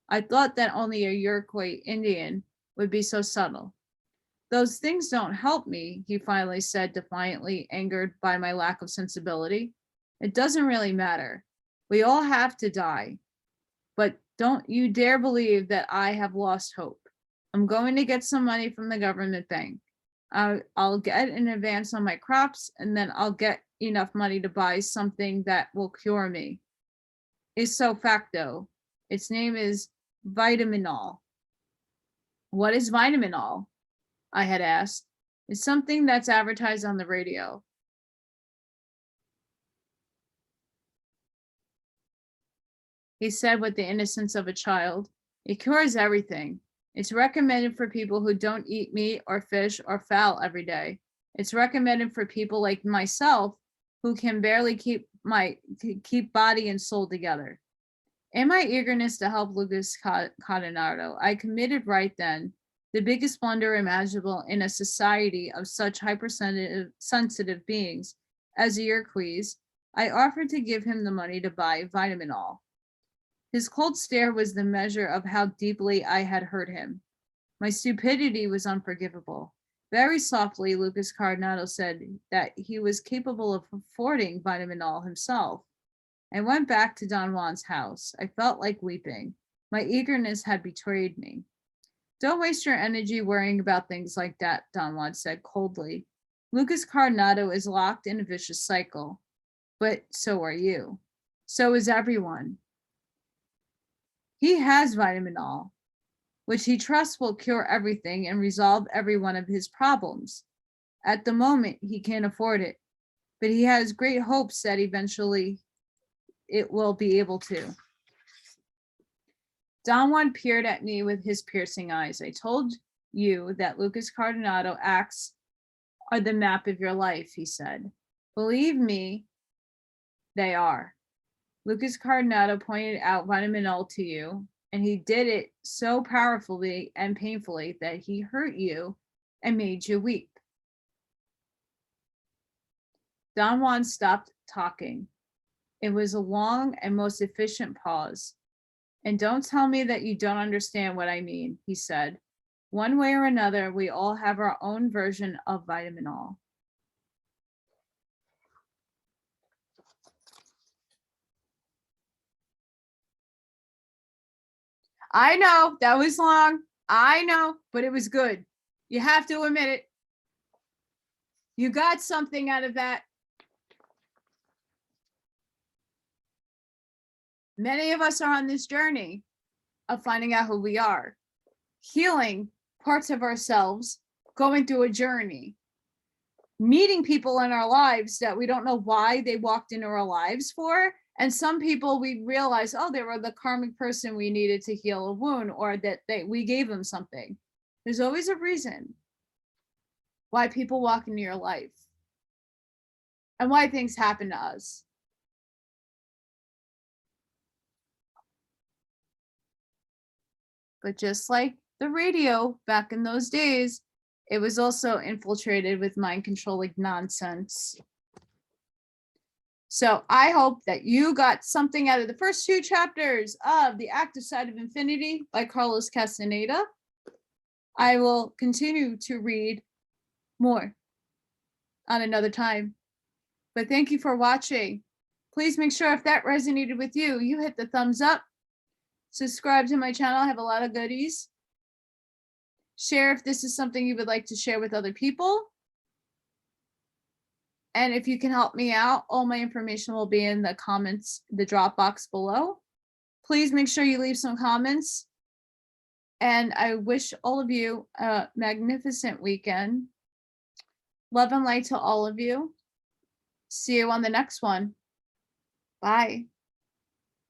I thought that only a Iroquois Indian would be so subtle. Those things don't help me, he finally said defiantly, angered by my lack of sensibility. It doesn't really matter. We all have to die. But don't you dare believe that I have lost hope. I'm going to get some money from the government bank. I'll get an advance on my crops, and then I'll get enough money to buy something that will cure me. Ipso facto. Its name is vitaminol. What is vitaminol? I had asked. It's something that's advertised on the radio. He said with the innocence of a child. It cures everything. It's recommended for people who don't eat meat or fish or fowl every day. It's recommended for people like myself who can barely keep body and soul together. In my eagerness to help Lucas Coronado, I committed right then the biggest blunder imaginable in a society of such hypersensitive beings as the Iroquois. I offered to give him the money to buy vitaminol. His cold stare was the measure of how deeply I had hurt him. My stupidity was unforgivable. Very softly, Lucas Castaneda said that he was capable of affording vitamin all himself. I went back to Don Juan's house. I felt like weeping. My eagerness had betrayed me. Don't waste your energy worrying about things like that, Don Juan said coldly. Lucas Castaneda is locked in a vicious cycle, but so are you. So is everyone. He has vitamin all, which he trusts will cure everything and resolve every one of his problems. At the moment, he can't afford it, but he has great hopes that eventually it will be able to. Don Juan peered at me with his piercing eyes. I told you that Lucas Castaneda acts are the map of your life, he said. Believe me, they are. Lucas Castaneda pointed out vitamin L to you, and he did it so powerfully and painfully that he hurt you and made you weep. Don Juan stopped talking. It was a long and most efficient pause. And don't tell me that you don't understand what I mean, he said. One way or another, we all have our own version of vitamin all. I know that was long. I know, but it was good. You have to admit it. You got something out of that. Many of us are on this journey of finding out who we are, healing parts of ourselves, going through a journey, meeting people in our lives that we don't know why they walked into our lives for. And some people we realize, oh, they were the karmic person we needed to heal a wound, or that we gave them something. There's always a reason why people walk into your life and why things happen to us. But just like the radio back in those days, it was also infiltrated with mind controlling nonsense. So I hope that you got something out of the first 2 chapters of The Active Side of Infinity by Carlos Castaneda. I will continue to read more on another time. But thank you for watching. Please make sure if that resonated with you, you hit the thumbs up. Subscribe to my channel. I have a lot of goodies. Share if this is something you would like to share with other people. And if you can help me out, all my information will be in the comments, the drop box below. Please make sure you leave some comments. And I wish all of you a magnificent weekend. Love and light to all of you. See you on the next one. Bye.